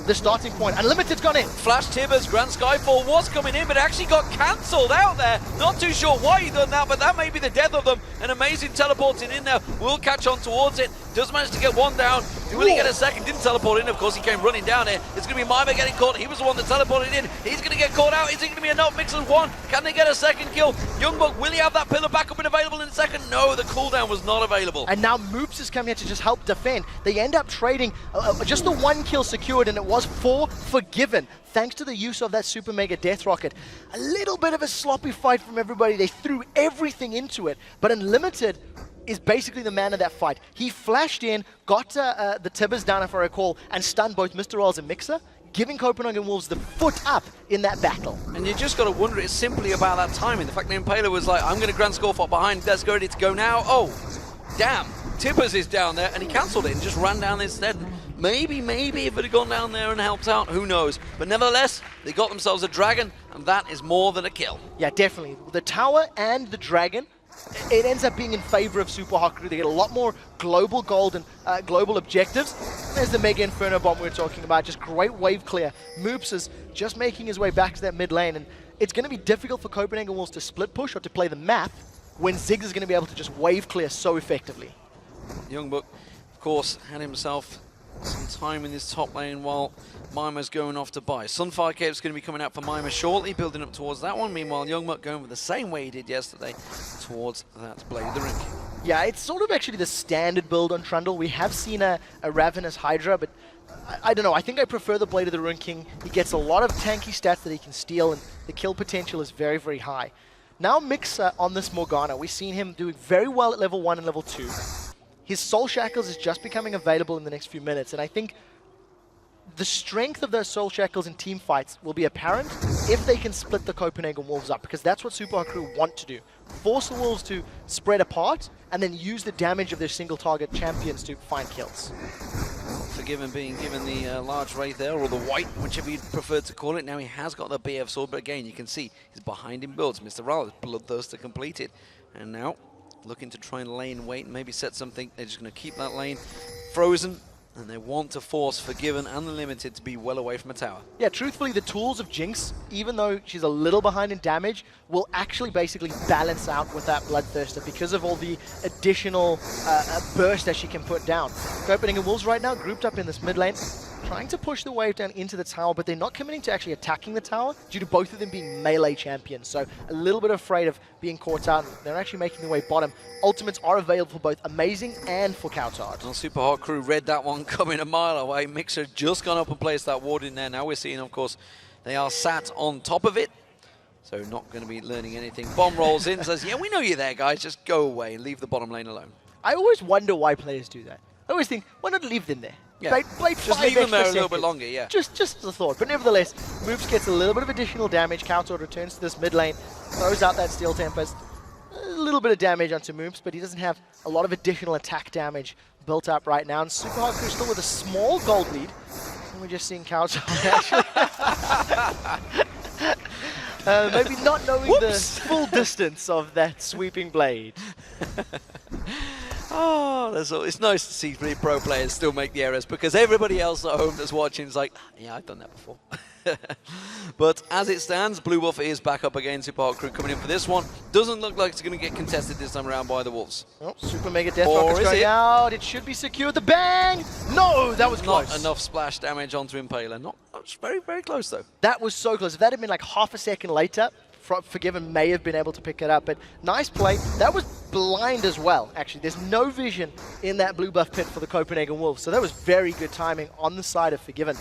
the starting point. Unlimited's gone in. Flash Tibbers, Grand Skyfall was coming in, but actually got cancelled out there. Not too sure why he done that, but that may be the death of them. An Amazing teleporting in there. Will catch on towards it. Does manage to get one down. Will he get a second? Didn't teleport in, of course. He came running down here. It's going to be Mima getting caught. He was the one that teleported in. He's going to get caught out. Is it going to be enough? Mixers one. Can they get a second kill? Youngbuck, will he have that pillar back up and available in a second? No, the cooldown was not available. And now Moops is coming here to just help defend. They end up trading just the one kill secured, and it was for Forgiven, thanks to the use of that Super Mega Death Rocket. A little bit of a sloppy fight from everybody. They threw everything into it, but Unlimited is basically the man of that fight. He flashed in, got the Tibbers down, if I recall, and stunned both Mr. Rolls and Mixer, giving Copenhagen Wolves the foot up in that battle. And you just got to wonder, it's simply about that timing. The fact that Impaler was like, I'm going to Grand Score behind, let's go ready to go now. Oh, damn, Tibbers is down there, and he cancelled it and just ran down instead. Maybe if it had gone down there and helped out, who knows. But nevertheless, they got themselves a dragon, and that is more than a kill. Yeah, definitely. The tower and the dragon, it ends up being in favor of Super Hot Crew. They get a lot more global gold and global objectives. There's the Mega Inferno Bomb we were talking about. Just great wave clear. Moops is just making his way back to that mid lane, and it's going to be difficult for Copenhagen Wolves to split push or to play the map when Ziggs is going to be able to just wave clear so effectively. Youngbuck, of course, had himself some time in this top lane while Mima's going off to buy. Sunfire Cave's going to be coming out for Mima shortly, building up towards that one. Meanwhile, Youngbuck going with the same way he did yesterday towards that Blade of the Ring. Yeah, it's sort of actually the standard build on Trundle. We have seen a Ravenous Hydra, but I don't know. I think I prefer the Blade of the Ring King. He gets a lot of tanky stats that he can steal, and the kill potential is very, very high. Now Mixer on this Morgana. We've seen him doing very well at level 1 and level 2. His Soul Shackles is just becoming available in the next few minutes, and I think the strength of those Soul Shackles in team fights will be apparent if they can split the Copenhagen Wolves up, because that's what Super Hot Crew want to do. Force the Wolves to spread apart, and then use the damage of their single target champions to find kills. Forgiven being given the large Wraith there, or the white, whichever you'd prefer to call it. Now he has got the BF sword, but again, you can see he's behind in builds. Mr. Rao, Bloodthirster completed, and now looking to try and lane wait and maybe set something. They're just going to keep that lane frozen, and they want to force Forgiven and the Limited to be well away from a tower. Yeah, truthfully, the tools of Jinx, even though she's a little behind in damage, will actually basically balance out with that Bloodthirster because of all the additional burst that she can put down. Copenhagen Wolves right now grouped up in this mid lane, trying to push the wave down into the tower, but they're not committing to actually attacking the tower due to both of them being melee champions. So a little bit afraid of being caught out. They're actually making their way bottom. Ultimates are available for both Amazing and for Coutard. Well, Super Hot Crew read that one coming a mile away. Mixer just gone up and placed that ward in there. Now we're seeing, of course, they are sat on top of it. So not going to be learning anything. Bomb rolls in, says, yeah, we know you're there, guys. Just go away and leave the bottom lane alone. I always wonder why players do that. I always think, why not leave them there? Blade Just 5 leave them there a extra little bit seconds. longer, yeah. Just as a thought. But nevertheless, Moops gets a little bit of additional damage. Counter returns to this mid lane, throws out that Steel Tempest. A little bit of damage onto Moops, but he doesn't have a lot of additional attack damage built up right now. And Super Hard Crew still with a small gold lead. And we're just seeing Counter actually. Maybe not knowing the full distance of that sweeping blade. Oh, it's nice to see 3 pro players still make the errors, because everybody else at home that's watching is like, yeah, I've done that before. But as it stands, Blue Buff is back up again. Super Hot Crew coming in for this one. Doesn't look like it's going to get contested this time around by the Wolves. Oh, Super Mega Death Rocket's going out. It should be secured. The bang! No, that was close. Not enough splash damage onto Impaler. Not very, very close though. That was so close. If that had been like half a second later, Forgiven may have been able to pick it up, but nice play. That was blind as well, actually. There's no vision in that blue buff pit for the Copenhagen Wolves, so that was very good timing on the side of Forgiven.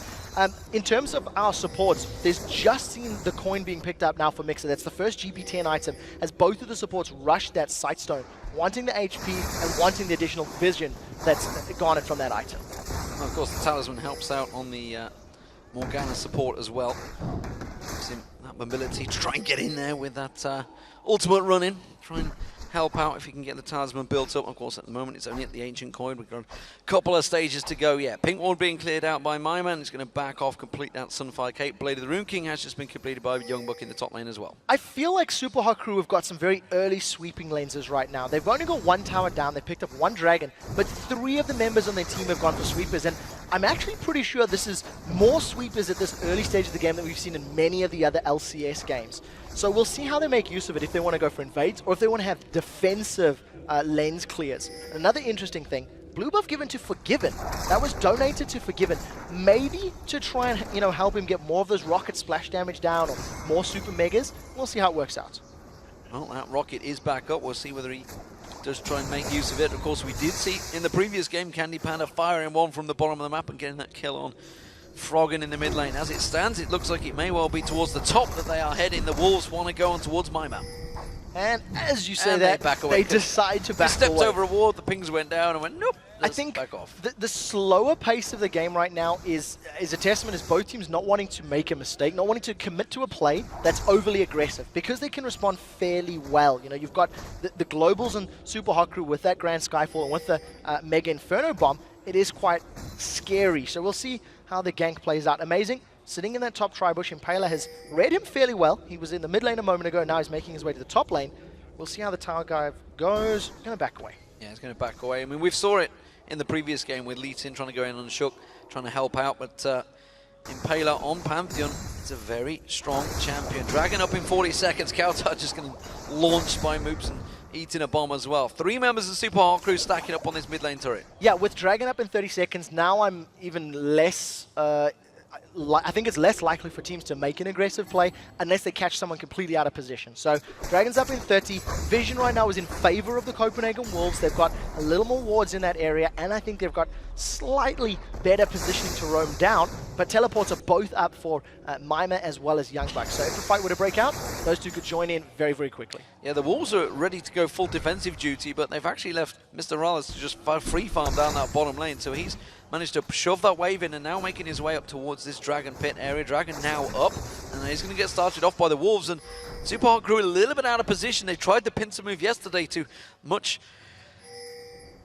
In terms of our supports, there's just seen the coin being picked up now for Mixer. That's the first GP10 item, as both of the supports rushed that Sightstone, wanting the HP and wanting the additional vision that's garnered from that item. And of course, the Talisman helps out on the Morgana support as well. Gives him that mobility to try and get in there with that ultimate run-in. Try and help out if you can get the Talisman built up. Of course, at the moment, it's only at the Ancient Coin. We've got a couple of stages to go. Yeah, Pink Ward being cleared out by my man. He's going to back off, complete that Sunfire Cape. Blade of the Rune King has just been completed by Youngbuck in the top lane as well. I feel like Super Hot Crew have got some very early sweeping lenses right now. They've only got one tower down. They picked up one dragon, but 3 of the members on their team have gone for sweepers. And I'm actually pretty sure this is more sweepers at this early stage of the game than we've seen in many of the other LCS games. So we'll see how they make use of it, if they want to go for invades or if they want to have defensive lens clears. Another interesting thing, blue buff given to Forgiven. That was donated to Forgiven, maybe to try and help him get more of those rocket splash damage down or more super megas. We'll see how it works out. Well, that rocket is back up. We'll see whether he does try and make use of it. Of course, we did see in the previous game Candy Panda firing one from the bottom of the map and getting that kill on Froggen in the mid lane. As it stands, it looks like it may well be towards the top that they are heading. The Wolves want to go on towards my map. And as you say and that, they decide to back away. They stepped over a ward, the pings went down and went, nope, I think back off. The slower pace of the game right now is a testament as both teams not wanting to make a mistake, not wanting to commit to a play that's overly aggressive, because they can respond fairly well. You've got the Globals and Super Hot Crew with that Grand Skyfall and with the Mega Inferno Bomb. It is quite scary, so we'll see how the gank plays out. Amazing. Sitting in that top tri-bush, Impaler has read him fairly well. He was in the mid lane a moment ago, now he's making his way to the top lane. We'll see how the tower guy goes. Going to back away. Yeah, he's going to back away. I mean, we saw it in the previous game with Lee Sin trying to go in on Shook, trying to help out, but Impaler on Pantheon is a very strong champion. Dragon up in 40 seconds. Kautar just going to launch by Moops and eating a bomb as well. 3 members of Super Hot Crew stacking up on this mid lane turret. Yeah, with Dragon up in 30 seconds, now I'm even less... I think it's less likely for teams to make an aggressive play unless they catch someone completely out of position. So Dragon's up in 30. Vision right now is in favor of the Copenhagen Wolves. They've got a little more wards in that area, and I think they've got slightly better positioning to roam down, but teleports are both up for Mima as well as Youngbuck. So if the fight were to break out, those two could join in very, very quickly. Yeah, the Wolves are ready to go full defensive duty, but they've actually left Mr. Rallis to just free farm down that bottom lane. So he's managed to shove that wave in and now making his way up towards this Dragon pit area. Dragon now up, and he's going to get started off by the Wolves. And Super Hot Crew a little bit out of position. They tried the pincer move yesterday to much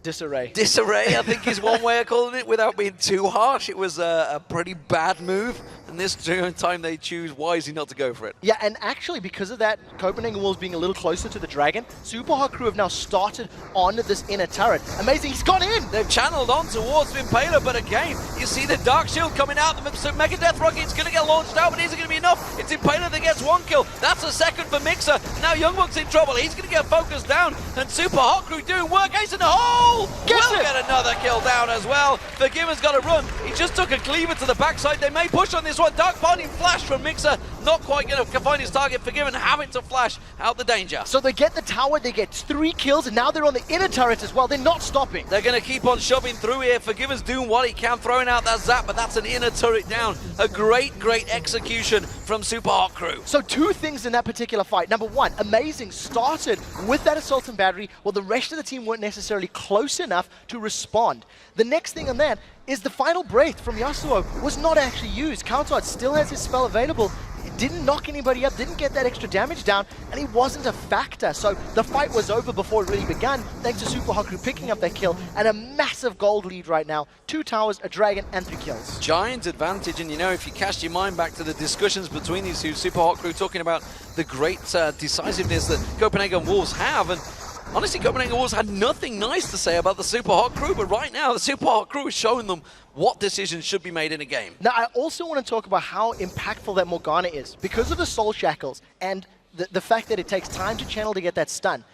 disarray. Disarray, I think, is one way of calling it, without being too harsh. It was a pretty bad move, and this time they choose wisely not to go for it. Yeah, and actually, because of that, Copenhagen Wolves being a little closer to the Dragon, Super Hot Crew have now started on this inner turret. Amazing, he's gone in! They've channeled on towards Impaler, but again, you see the Dark Shield coming out. The Mega Death Rocket's going to get launched out, but is it going to be enough? It's Impaler that gets 1 kill. That's a second for Mixer. Now Youngbuck's in trouble. He's going to get focused down, and Super Hot Crew doing work. Ace in the hole! We'll get another kill down as well. Forgiven's got to run. He just took a cleaver to the backside. They may push on this one. Dark Binding flash from Mixer. Not quite going to find his target. Forgiven having to flash out the danger. So they get the tower, they get 3 kills, and now they're on the inner turret as well. They're not stopping. They're going to keep on shoving through here. Forgiven's doing what he can, throwing out that zap, but that's an inner turret down. A great, great execution from Super Hot Crew. So 2 things in that particular fight. Number 1, Amazing started with that assault and battery, while the rest of the team weren't necessarily close enough to respond. The next thing on that is the final breath from Yasuo was not actually used. Counterard still has his spell available. It didn't knock anybody up, didn't get that extra damage down, and he wasn't a factor. So the fight was over before it really began, thanks to Super Hot Crew picking up that kill, and a massive gold lead right now. 2 towers, a dragon, and 3 kills. Giant advantage, and you know, if you cast your mind back to the discussions between these two, Super Hot Crew talking about the great decisiveness that Copenhagen Wolves have, and honestly, Copenhagen Wolves had nothing nice to say about the Super Hot Crew, but right now, the Super Hot Crew is showing them what decisions should be made in a game. Now, I also want to talk about how impactful that Morgana is. Because of the Soul Shackles and the fact that it takes time to channel to get that stun.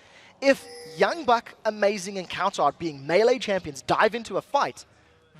If Young Buck, Amazing, and Counterard, being melee champions, dive into a fight,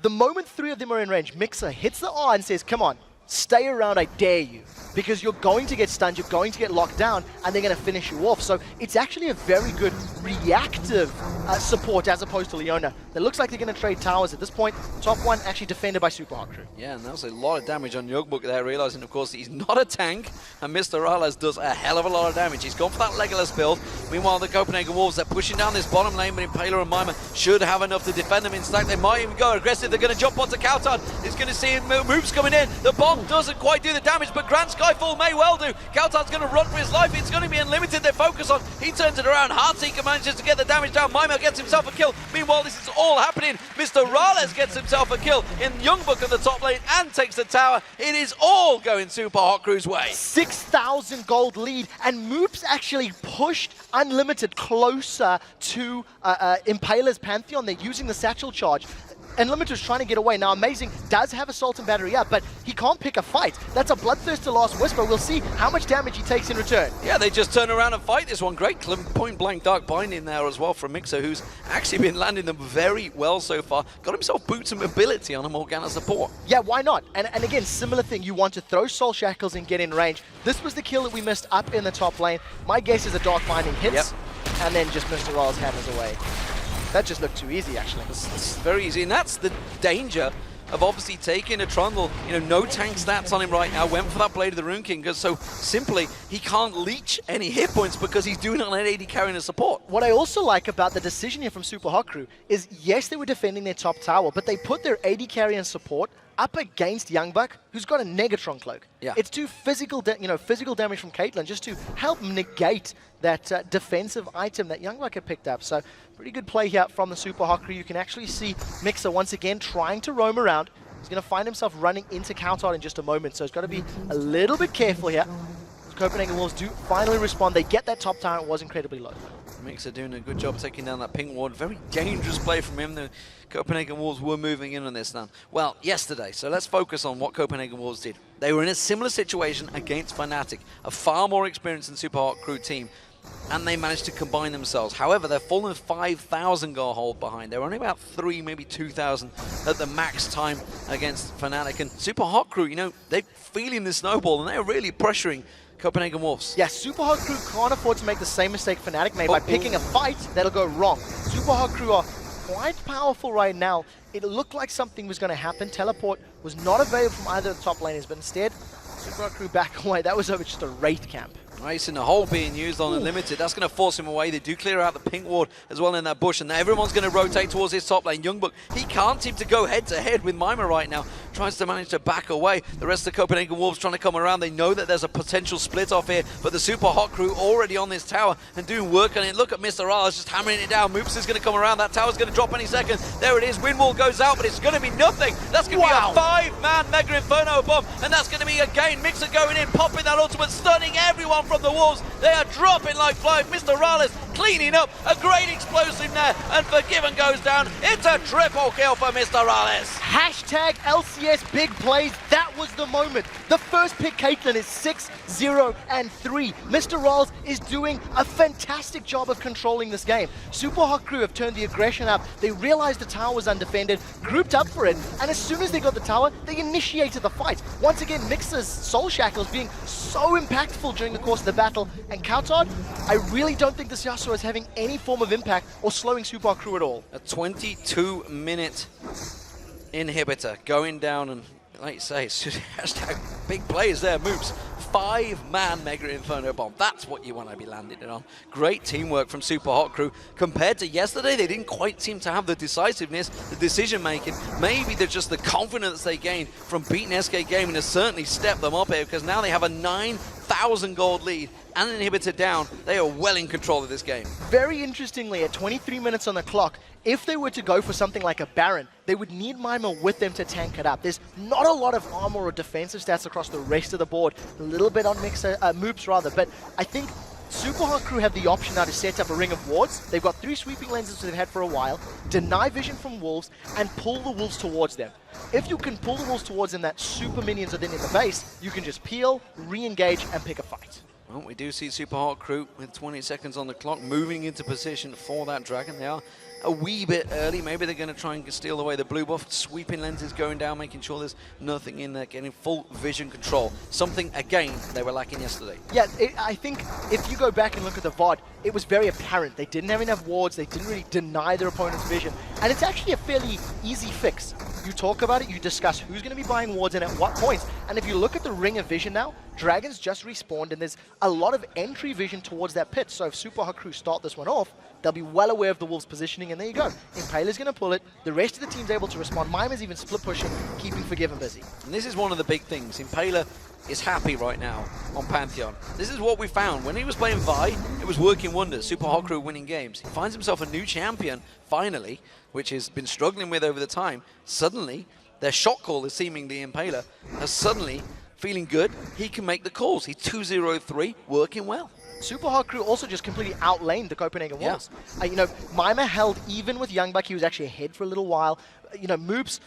the moment 3 of them are in range, Mixer hits the R and says, come on, stay around, I dare you. Because you're going to get stunned, you're going to get locked down, and they're going to finish you off. So it's actually a very good reactive support as opposed to Leona. It looks like they're going to trade towers at this point. Top 1 actually defended by Super Hot Crew. Yeah, and that was a lot of damage on Youngbook there, realizing, of course, that he's not a tank, and Mr. Rales does a hell of a lot of damage. He's gone for that Legolas build. Meanwhile, the Copenhagen Wolves, they're pushing down this bottom lane, but Impaler and Mima should have enough to defend them. In fact, they might even go aggressive. They're going to jump onto Kautan. He's going to see moves coming in. The bomb doesn't quite do the damage, but Grand Skyfall may well do. Kautan's going to run for his life. It's going to be unlimited. They focus on. He turns it around. Heartseeker manages to get the damage down. Mima gets himself a kill. Meanwhile, this is all happening. Mr. Rales gets himself a kill in Youngbook at the top lane and takes the tower. It is all going Super Hot Crew's way. 6,000 gold lead, and Moops actually pushed Unlimited closer to Impaler's Pantheon. They're using the satchel charge. Unlimited's trying to get away. Now, Amazing does have Assault and Battery up, but he can't pick a fight. That's a Bloodthirster Last Whisper. We'll see how much damage he takes in return. Yeah, they just turn around and fight this one. Great point-blank Dark Binding there as well from Mixer, who's actually been landing them very well so far. Got himself boots and mobility on a Morgana support. Yeah, why not? And again, similar thing. You want to throw Soul Shackles and get in range. This was the kill that we missed up in the top lane. My guess is a Dark Binding hits, and then just Mr. Rolls hammers away. That just looked too easy, actually. It's very easy, and that's the danger of obviously taking a Trundle. You know, no tank stats on him right now. Went for that Blade of the Rune King, because so simply he can't leech any hit points because he's doing it on an AD carrying a support. What I also like about the decision here from Super Hot Crew is, yes, they were defending their top tower, but they put their AD carry and support up against Youngbuck, who's got a Negatron cloak. Yeah. It's too physical damage from Caitlyn just to help negate that defensive item that Youngbuck had picked up. So pretty good play here from the Super Hot Crew. You can actually see Mixer once again trying to roam around. He's going to find himself running into Counter in just a moment, so he's got to be a little bit careful here. Copenhagen Wolves do finally respond. They get that top tower. It was incredibly low. Mixer doing a good job taking down that pink ward. Very dangerous play from him. The Copenhagen Wolves were moving in on this now. Well, yesterday, so let's focus on what Copenhagen Wolves did. They were in a similar situation against Fnatic, a far more experienced and Super Hot Crew team, and they managed to combine themselves. However, they're falling 5,000 goal hold behind. They're only about 3, maybe 2,000 at the max time against Fnatic. And Super Hot Crew, you know, they're feeling the snowball, and they're really pressuring Copenhagen Wolves. Yeah, Super Hot Crew can't afford to make the same mistake Fnatic made by picking a fight that'll go wrong. Super Hot Crew are quite powerful right now. It looked like something was going to happen. Teleport was not available from either of the top laners, but instead, Super Hot Crew back away. That was over just a Wraith camp. Nice, and the hole being used on Unlimited. That's going to force him away. They do clear out the pink ward as well in that bush, and everyone's going to rotate towards his top lane. Youngbook, he can't seem to go head-to-head with Mima right now. Tries to manage to back away. The rest of the Copenhagen Wolves trying to come around. They know that there's a potential split off here, but the Super Hot Crew already on this tower and doing work on it. Look at Mr. Rales just hammering it down. Moops is going to come around. That tower's going to drop any second. There it is. Windwall goes out, but it's going to be nothing. That's going to be a 5-man Mega Inferno bomb, and that's going to be again Mixer going in, popping that ultimate, stunning everyone from the Wolves. They are dropping like flies. Mr. Rales cleaning up. A great explosive there, and Forgiven goes down. It's a triple kill for Mr. Rales. Hashtag LCS big plays. That was the moment. The first pick Caitlyn is 6-0-3. Mr. Rales is doing a fantastic job of controlling this game. Super Hot Crew have turned the aggression up. They realized the tower was undefended, grouped up for it, and as soon as they got the tower, they initiated the fight. Once again, Mixer's Soul Shackles being so impactful during the course of the battle, and Kauton, I really don't think this Yasuo is having any form of impact or slowing Super Hot Crew at all. A 22-minute inhibitor going down, and like you say, it's just hashtag big plays there. Moves 5-man Mega Inferno Bomb. That's what you want to be landing it on. Great teamwork from Super Hot Crew. Compared to yesterday, they didn't quite seem to have the decisiveness, the decision-making. Maybe they're just the confidence they gained from beating SK Gaming has certainly stepped them up here, because now they have a 9,000 gold lead and an inhibitor down. They are well in control of this game. Very interestingly, at 23 minutes on the clock, if they were to go for something like a Baron, they would need Mima with them to tank it up. There's not a lot of armor or defensive stats across the rest of the board. A little bit on Moops rather, but I think Super Hot Crew have the option now to set up a ring of wards. They've got 3 sweeping lenses they've had for a while, deny vision from wolves, and pull the wolves towards them. If you can pull the wolves towards them, that super minions are then in the base, you can just peel, re-engage, and pick a fight. Well, we do see Super Hot Crew with 20 seconds on the clock moving into position for that dragon. They are a wee bit early. Maybe they're going to try and steal away the blue buff. Sweeping lenses going down, making sure there's nothing in there, getting full vision control. Something, again, they were lacking yesterday. Yeah, I think if you go back and look at the VOD, it was very apparent. They didn't have enough wards. They didn't really deny their opponent's vision. And it's actually a fairly easy fix. You talk about it, you discuss who's going to be buying wards and at what points. And if you look at the Ring of Vision now, Dragons just respawned and there's a lot of entry vision towards that pit. So if Super Hot Crew start this one off, they'll be well aware of the Wolves' positioning, and there you go. Impaler's going to pull it. The rest of the team's able to respond. Mima's even split pushing, keeping Forgiven busy. And this is one of the big things. Impaler is happy right now on Pantheon. This is what we found. When he was playing Vi, it was working wonders. Super Hot Crew winning games. He finds himself a new champion, finally, which he's been struggling with over the time. Suddenly, their shot call is seemingly Impaler, has suddenly feeling good. He can make the calls. He's 2-0-3, working well. Super Hot Crew also just completely outlaned the Copenhagen Wolves. You know, Mima held even with Youngbuck. He was actually ahead for a little while. You know, Moops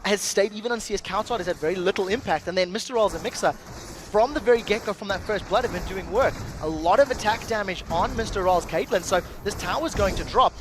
has stayed even on CS Countdown, has had very little impact. And then Mr. Rolls and Mixer, from the very get-go, from that first blood, have been doing work. A lot of attack damage on Mr. Rolls Caitlyn, so this tower's going to drop.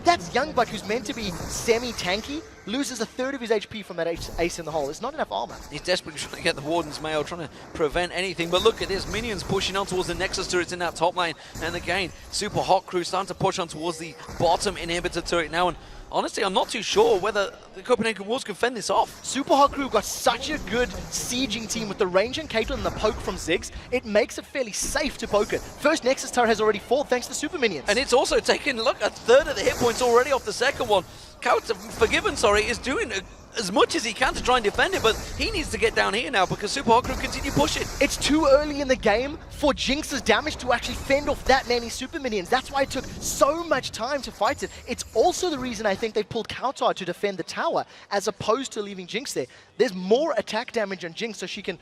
That's Youngbuck, who's meant to be semi-tanky, loses a third of his HP from that ace in the hole. It's not enough armor. He's desperately trying to get the Warden's Mail, trying to prevent anything. But look at this, minions pushing on towards the Nexus turrets in that top lane. And again, Super Hot Crew starting to push on towards the bottom inhibitor turret now. And honestly, I'm not too sure whether the Copenhagen Wolves can fend this off. Super Hot Crew got such a good sieging team with the range and Caitlyn and the poke from Ziggs. It makes it fairly safe to poke it. First Nexus turret has already fallen thanks to super minions. And it's also taken, look, a third of the hit points already off the second one. Forgiven, is doing as much as he can to try and defend it, but he needs to get down here now because Super Hot Crew continue pushing. It's too early in the game for Jinx's damage to actually fend off that many super minions. That's why it took so much time to fight it. It's also the reason I think they pulled Kautar to defend the tower as opposed to leaving Jinx there. There's more attack damage on Jinx, so she can,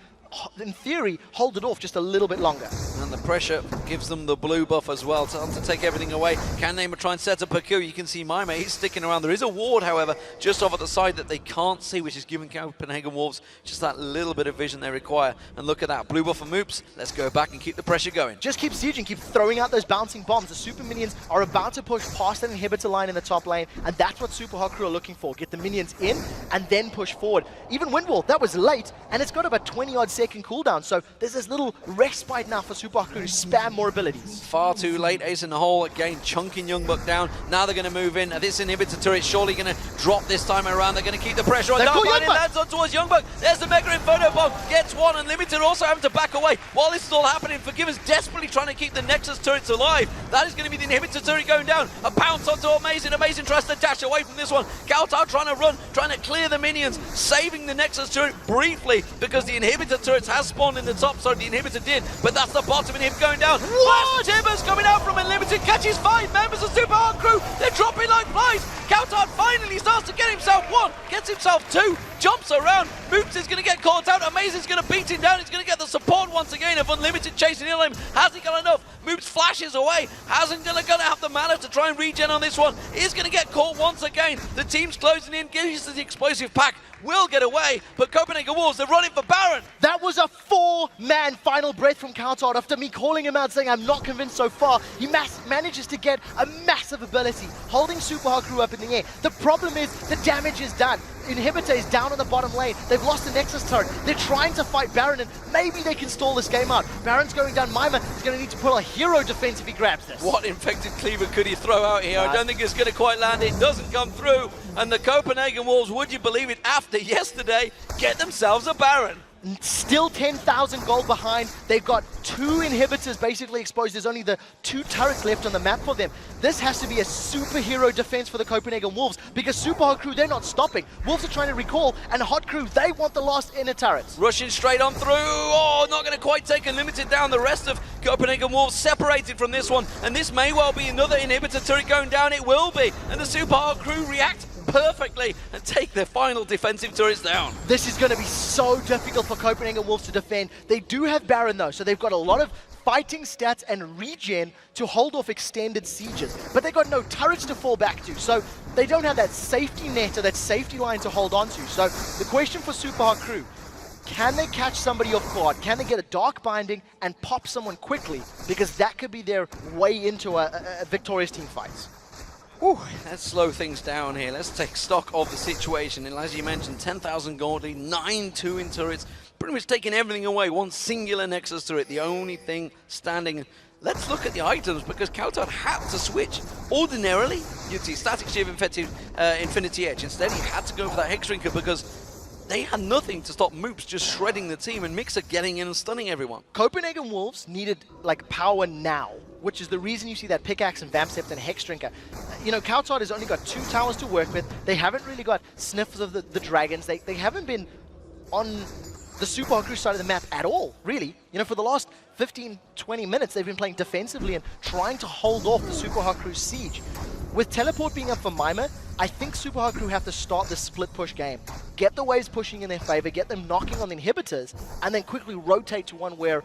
in theory, hold it off just a little bit longer. And the pressure gives them the blue buff as well to take everything away. Can they try and set up a Q? You can see Mima, he's sticking around. There is a ward, however, just off at the side that they can't see, which is giving Copenhagen Wolves just that little bit of vision they require. And look at that, blue buff for Moops. Let's go back and keep the pressure going. Just keep sieging, keep throwing out those bouncing bombs. The super minions are about to push past that inhibitor line in the top lane, and that's what Super Hot Crew are looking for. Get the minions in and then push forward. Even Windwall, that was late, and it's got about 20-odd second cooldown, so there's this little respite now for Super Hot Crew to spam more abilities. Far too late, ace in the hole, again chunking Youngbuck down. Now they're going to move in. This inhibitor turret surely going to drop this time around. They're going to keep the pressure on. It lands on towards Youngbuck. There's the Mega Inferno Bomb, gets one, and Limited also having to back away. While this is all happening, Forgiven's desperately trying to keep the Nexus turrets alive. That is going to be the inhibitor turret going down. A pounce onto Amazing. Amazing tries to dash away from this one. Kautar trying to run, trying to clear the minions, saving the Nexus turret briefly because the inhibitor turrets has spawned in the top. Sorry, the inhibitor did, but that's the bottom and him going down. What? Timbers coming out from Unlimited, catches 5 members of Super Hot Crew. They're dropping like flies. Kautar finally starts to get himself 1, gets himself 2, jumps around. Moops is going to get caught out. Amazing's going to beat him down. He's going to get the support once again of Unlimited chasing in on him. Has he got enough? Moops flashes away. Hasn't going to have the mana to try and regen on this one. He's going to get caught once again. The team's closing in. Gives the explosive pack. Will get away, but Copenhagen Wolves, they're running for Baron. That was a 4-man final breath from Kautar. After me calling him out saying I'm not convinced so far, he manages to get a massive ability, holding Super Hot Crew up in the air. The problem is the damage is done. Inhibitor is down on the bottom lane. They've lost the Nexus turret. They're trying to fight Baron, and maybe they can stall this game out. Baron's going down. Mima is going to need to pull a hero defense if he grabs this. What infected cleaver could he throw out here? I don't think it's going to quite land. It doesn't come through. And the Copenhagen Wolves, would you believe it, after yesterday, get themselves a Baron. Still 10,000 gold behind. They've got 2 inhibitors basically exposed. There's only the 2 turrets left on the map for them. This has to be a superhero defense for the Copenhagen Wolves because Super Hot Crew, they're not stopping. Wolves are trying to recall, and Hot Crew, they want the last inner turrets. Rushing straight on through. Oh, not going to quite take Unlimited down. The rest of Copenhagen Wolves separated from this one, and this may well be another inhibitor turret going down. It will be, and the Super Hot Crew react perfectly and take their final defensive turrets down. This is going to be so difficult for Copenhagen Wolves to defend. They do have Baron though, so they've got a lot of fighting stats and regen to hold off extended sieges. But they've got no turrets to fall back to, so they don't have that safety net or that safety line to hold on to. So the question for Super Hot Crew, can they catch somebody off guard? Can they get a dark binding and pop someone quickly? Because that could be their way into a victorious team fight. Whew, let's slow things down here. Let's take stock of the situation. And as you mentioned, 10,000 gold lead, 9 2 turrets, pretty much taking everything away. One singular Nexus turret, the only thing standing. Let's look at the items because Kautar had to switch. Ordinarily, you'd see Static Shiv, Infinity Edge. Instead, he had to go for that Hex Shrinker because they had nothing to stop Moops just shredding the team and Mixer getting in and stunning everyone. Copenhagen Wolves needed like power now, which is the reason you see that Pickaxe and Vamp and Hex Drinker. You know, Kautar has only got 2 towers to work with. They haven't really got sniffs of the dragons. They haven't been on the Super Hot Crew side of the map at all, really. You know, for the last 15, 20 minutes, they've been playing defensively and trying to hold off the Super Hot Crew siege. With Teleport being up for Mima, I think Super Hot Crew have to start the split push game. Get the waves pushing in their favor, get them knocking on the inhibitors, and then quickly rotate to one where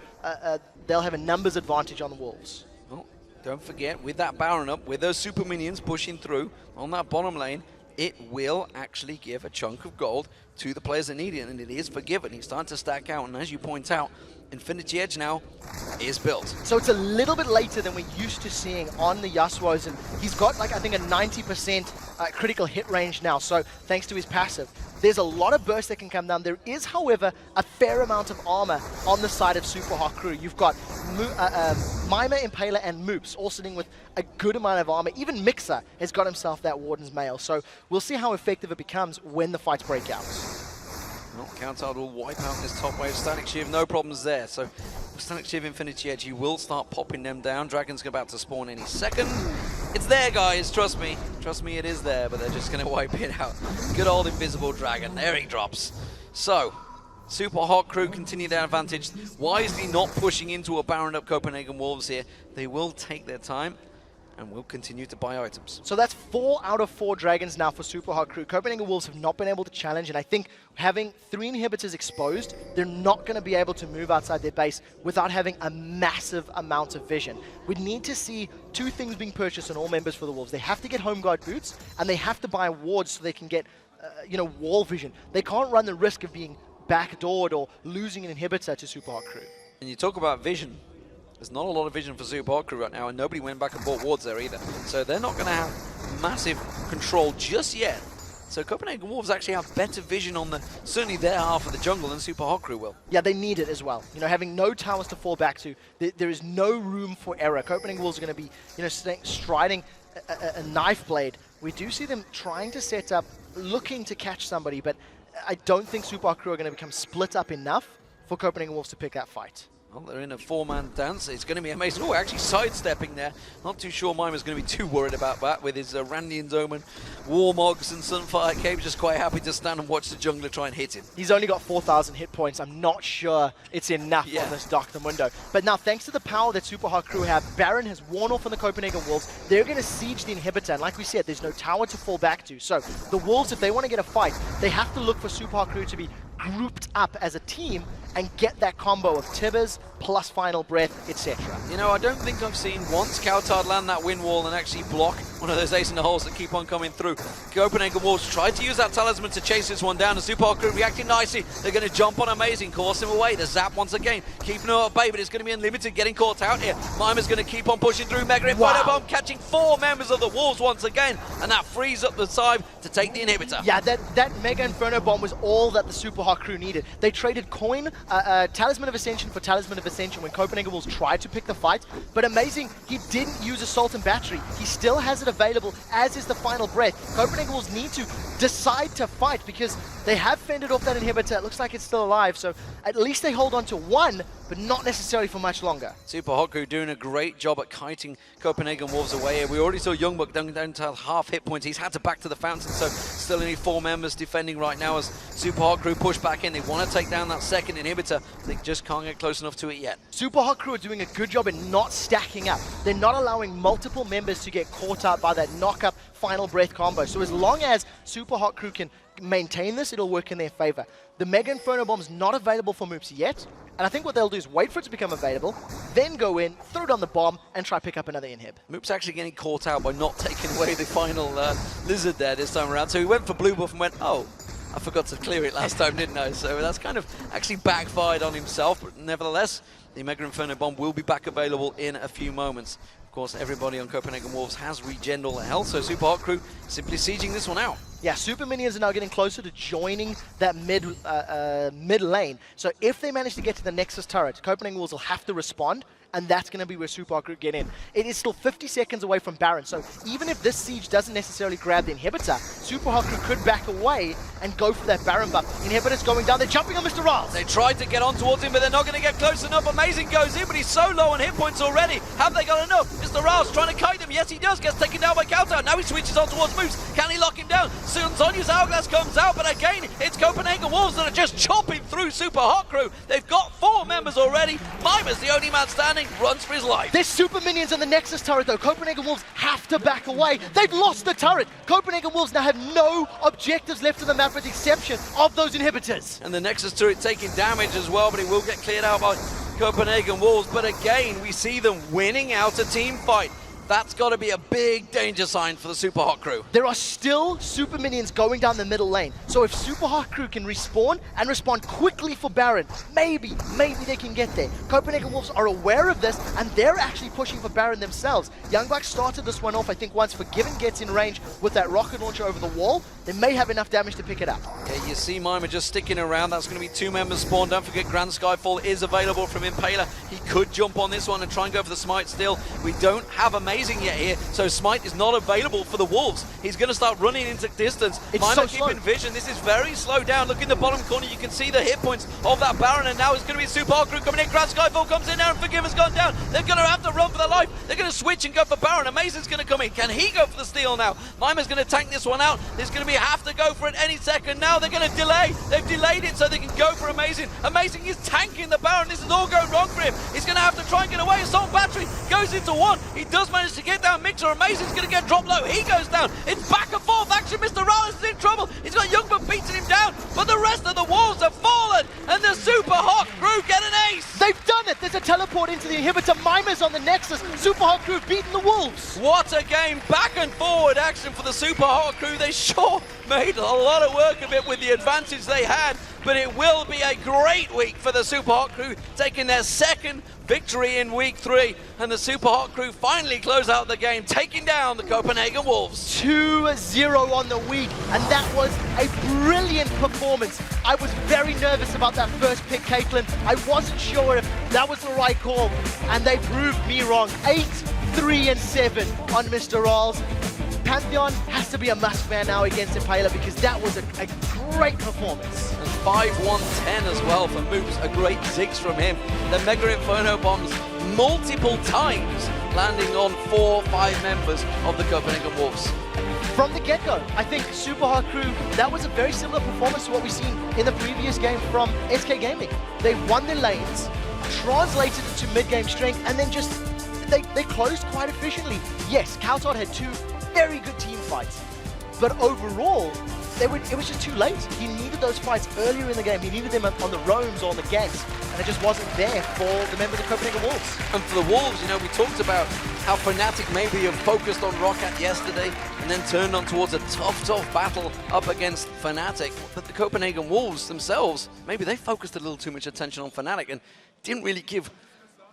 they'll have a numbers advantage on the Wolves. Well, don't forget, with that Baron up, with those super minions pushing through on that bottom lane, it will actually give a chunk of gold to the players that need it, and it is forgiven. He's starting to stack out, and as you point out, Infinity Edge now is built. So it's a little bit later than we're used to seeing on the Yasuos, and he's got like I think a 90% critical hit range now, so thanks to his passive. There's a lot of burst that can come down. There is, however, a fair amount of armor on the side of Super Hot Crew. You've got Mima, Impaler, and Moops all sitting with a good amount of armor. Even Mixer has got himself that Warden's Mail, so we'll see how effective it becomes when the fights break out. Well, Kautar will wipe out this top wave. Static Shiv, no problems there. So, with Static Shiv, Infinity Edge, he will start popping them down. Dragon's about to spawn any second. It's there, guys, trust me. Trust me, it is there, but they're just going to wipe it out. Good old Invisible Dragon, there he drops. So, Super Hot Crew continue their advantage. Wisely not pushing into a Baron up Copenhagen Wolves here. They will take their time and will continue to buy items. So that's 4 out of 4 dragons now for Super Hot Crew. Copenhagen Wolves have not been able to challenge, and I think having 3 inhibitors exposed, they're not going to be able to move outside their base without having a massive amount of vision. We need to see 2 things being purchased on all members for the Wolves. They have to get Home Guard boots, and they have to buy wards so they can get, you know, wall vision. They can't run the risk of being backdoored or losing an inhibitor to Super Hot Crew. And you talk about vision. There's not a lot of vision for Super Hot Crew right now, and nobody went back and bought wards there either. So they're not going to have massive control just yet. So Copenhagen Wolves actually have better vision on certainly their half of the jungle than Super Hot Crew will. Yeah, they need it as well. You know, having no towers to fall back to, there is no room for error. Copenhagen Wolves are going to be, you know, striding a knife blade. We do see them trying to set up, looking to catch somebody, but I don't think Super Hot Crew are going to become split up enough for Copenhagen Wolves to pick that fight. Well, they're in a 4-man dance. It's going to be amazing. Oh, actually sidestepping there. Not too sure Mima's going to be too worried about that with his Randian's Omen, Warmogs and Sunfire Cape. Just quite happy to stand and watch the jungler try and hit him. He's only got 4,000 hit points. I'm not sure it's enough on this Dr. Mundo. But now, thanks to the power that Super Hot Crew have, Baron has worn off on the Copenhagen Wolves. They're going to siege the inhibitor. And like we said, there's no tower to fall back to. So the Wolves, if they want to get a fight, they have to look for Super Hot Crew to be grouped up as a team and get that combo of Tibbers plus Final Breath, etc. You know, I don't think I've seen once Kautar land that wind wall and actually block one of those ace in the holes that keep on coming through. Copenhagen Wolves tried to use that talisman to chase this one down, and Super Hot Crew reacting nicely. They're going to jump on Amazing, course him away. The zap once again, keeping him at bay, but it's going to be Unlimited getting caught out here. Mima's going to keep on pushing through. Mega Inferno Bomb catching 4 members of the Wolves once again, and that frees up the side to take the inhibitor. Yeah, that Mega Inferno Bomb was all that the Super Hot Crew needed. They traded coin, Talisman of Ascension for Talisman of Ascension when Copenhagen Wolves tried to pick the fight, but Amazing, he didn't use Assault and Battery. He still has it available, as is the Final Breath. Copenhagen Wolves need to decide to fight because they have fended off that inhibitor. It looks like it's still alive, so at least they hold on to one, but not necessarily for much longer. Super Hot Crew doing a great job at kiting Copenhagen Wolves away here. We already saw Youngbuck down to half hit points. He's had to back to the fountain, so still only 4 members defending right now as Super Hot Crew push back in. They want to take down that second inhibitor. They just can't get close enough to it yet. Super Hot Crew are doing a good job in not stacking up. They're not allowing multiple members to get caught out by that knock-up final breath combo. So as long as Super Hot Crew can maintain this, it'll work in their favor. The Mega Inferno Bomb's not available for Moops yet, and I think what they'll do is wait for it to become available, then go in, throw down the bomb, and try pick up another inhib. Moop's actually getting caught out by not taking away the final lizard there this time around. So he went for blue buff and went, oh, I forgot to clear it last time, didn't I? So that's kind of actually backfired on himself, but nevertheless, the Mega Inferno Bomb will be back available in a few moments. Of course, everybody on Copenhagen Wolves has regened all their health, so Super Hot Crew simply sieging this one out. Yeah, Super Minions are now getting closer to joining that mid lane. So if they manage to get to the Nexus turret, Copenhagen Wolves will have to respond, and that's going to be where Super Hot Crew get in. It is still 50 seconds away from Baron, so even if this siege doesn't necessarily grab the inhibitor, Super Hot Crew could back away and go for that Baron buff. Inhibitor's going down, they're jumping on Mr. Riles. They tried to get on towards him, but they're not going to get close enough. Amazing goes in, but he's so low on hit points already. Have they got enough? Mr. Riles trying to kite them. Yes, he does. Gets taken down by Counter. Now he switches on towards Moose. Can he lock him down? Soon Sonya's Hourglass comes out, but again, it's Copenhagen Wolves that are just chopping through Super Hot Crew. They've got 4 members already. Mimer's the only man standing, runs for his life. There's Super Minions on the Nexus turret though. Copenhagen Wolves have to back away. They've lost the turret. Copenhagen Wolves now have no objectives left on the map with the exception of those inhibitors. And the Nexus turret taking damage as well, but it will get cleared out by Copenhagen Wolves. But again, we see them winning out a team fight. That's got to be a big danger sign for the Super Hot Crew. There are still Super Minions going down the middle lane. So if Super Hot Crew can respawn and respond quickly for Baron, maybe they can get there. Copenhagen Wolves are aware of this, and they're actually pushing for Baron themselves. Youngbuck started this one off, I think once Forgiven gets in range with that rocket launcher over the wall, they may have enough damage to pick it up. Yeah, you see Mimer just sticking around. That's going to be 2 members spawned. Don't forget Grand Skyfall is available from Impaler. He could jump on this one and try and go for the Smite still. We don't have Amazing yet here, so Smite is not available for the Wolves. He's going to start running into distance. Mimer keeping vision. This is very slow down. Look in the bottom corner. You can see the hit points of that Baron, and now it's going to be Super Hot Crew coming in. Grand Skyfall comes in now, and Forgiven's gone down. They're going to have to run for their life. They're going to switch and go for Baron. Amazing's going to come in. Can he go for the steal now? Mimer's going to tank this one out. There's going to have to go for it any second now. They're going to delay. They've delayed it so they can go for Amazing. Amazing is tanking the Baron. This is all going wrong for him. He's going to have to try and get away. Assault Battery goes into 1. He does manage to get down Mixer. Amazing's going to get dropped low. He goes down. It's back and forth action. Mr. Riles is in trouble. He's got Youngbuck beating him down, but the rest of the Wolves have fallen, and the Super Hot Crew get an ace. They've done it. There's a teleport into the inhibitor. Mimer's on the Nexus. Super Hot Crew have beaten the Wolves. What a game. Back and forward action for the Super Hot Crew. They sure made a lot of work of it with the advantage they had, but it will be a great week for the Super Hot Crew, taking their 2nd victory in week 3, and the Super Hot Crew finally close out the game, taking down the Copenhagen Wolves. 2-0 on the week, and that was a brilliant performance. I was very nervous about that first pick, Caitlin. I wasn't sure if that was the right call, and they proved me wrong. 8, 3, and 7 on Mr. Riles. Pantheon has to be a must-man now against Impaler because that was a great performance. And 5-1-10 as well for Moops, a great 6 from him. The Mega Inferno bombs multiple times, landing on 4 or 5 members of the Copenhagen Wolves. From the get-go, I think Super Hot Crew, that was a very similar performance to what we've seen in the previous game from SK Gaming. They won their lanes, translated it to mid-game strength, and then just, they closed quite efficiently. Yes, Kaltod had 2 very good team fights, but overall, it was just too late. He needed those fights earlier in the game. He needed them on the roams or on the ganks, and it just wasn't there for the members of Copenhagen Wolves. And for the Wolves, you know, we talked about how Fnatic maybe have focused on Roccat yesterday and then turned on towards a tough battle up against Fnatic. But the Copenhagen Wolves themselves, maybe they focused a little too much attention on Fnatic and didn't really give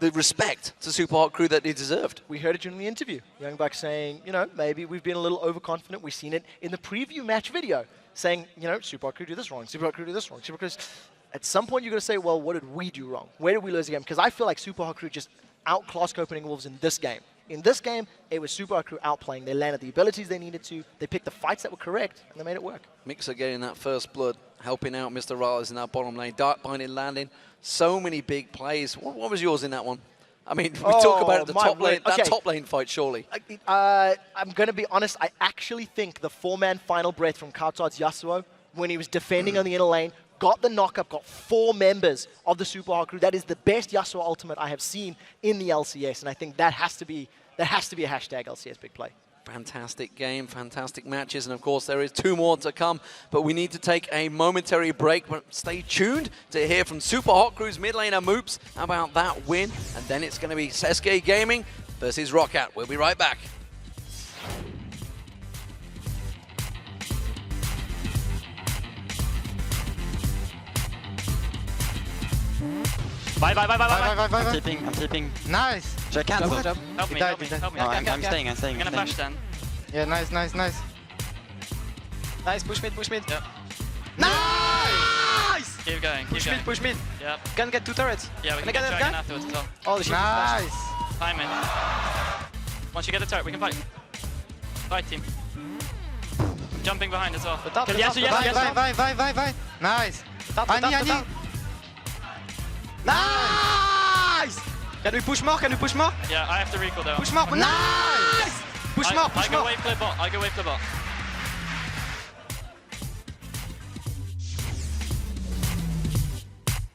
the respect to Super Hot Crew that they deserved. We heard it during the interview. Youngbuck saying, you know, maybe we've been a little overconfident. We've seen it in the preview match video, saying, you know, Super Hot Crew do this wrong, Super Hot Crew do this wrong, Super Hot Crew. At some point, you're going to say, well, what did we do wrong? Where did we lose the game? Because I feel like Super Hot Crew just outclassed Copenhagen Wolves in this game. In this game, it was Super Hot Crew outplaying. They landed the abilities they needed to. They picked the fights that were correct, and they made it work. Mixer getting that first blood helping out Mr. Riles in that bottom lane. Dark binding landing. So many big plays. What was yours in that one? I mean, we talk about it, the top lane, that top lane fight, surely. I'm going to be honest. I actually think the 4-man final breath from Kautar's Yasuo, when he was defending on the inner lane, got the knock-up, got 4 members of the Super Hot crew. That is the best Yasuo ultimate I have seen in the LCS, and I think that has to be a hashtag LCS big play. Fantastic game, fantastic matches, and of course there is 2 more to come, but we need to take a momentary break. But stay tuned to hear from Super Hot Crew's mid laner Moops about that win, and then it's going to be SK Gaming versus Roccat. We'll be right back. Bye. I'm tipping. Nice. Should I cancel? Help me. No, I'm staying. I'm gonna flash then. Yeah, nice. Nice, push mid. Yep. Nice! Keep going. Push mid. Yep. Can get 2 turrets. Yeah, we can get dragon afterwards as well. Oh, the shit. Nice. Time in. Once you get the turret, we can fight. Fight, team. Jumping behind as well. Yes. Vai. Nice. Ani. Nice! Can we push more? Yeah, I have to recall though. Push more. Nice! Push more. I go wave clear bot.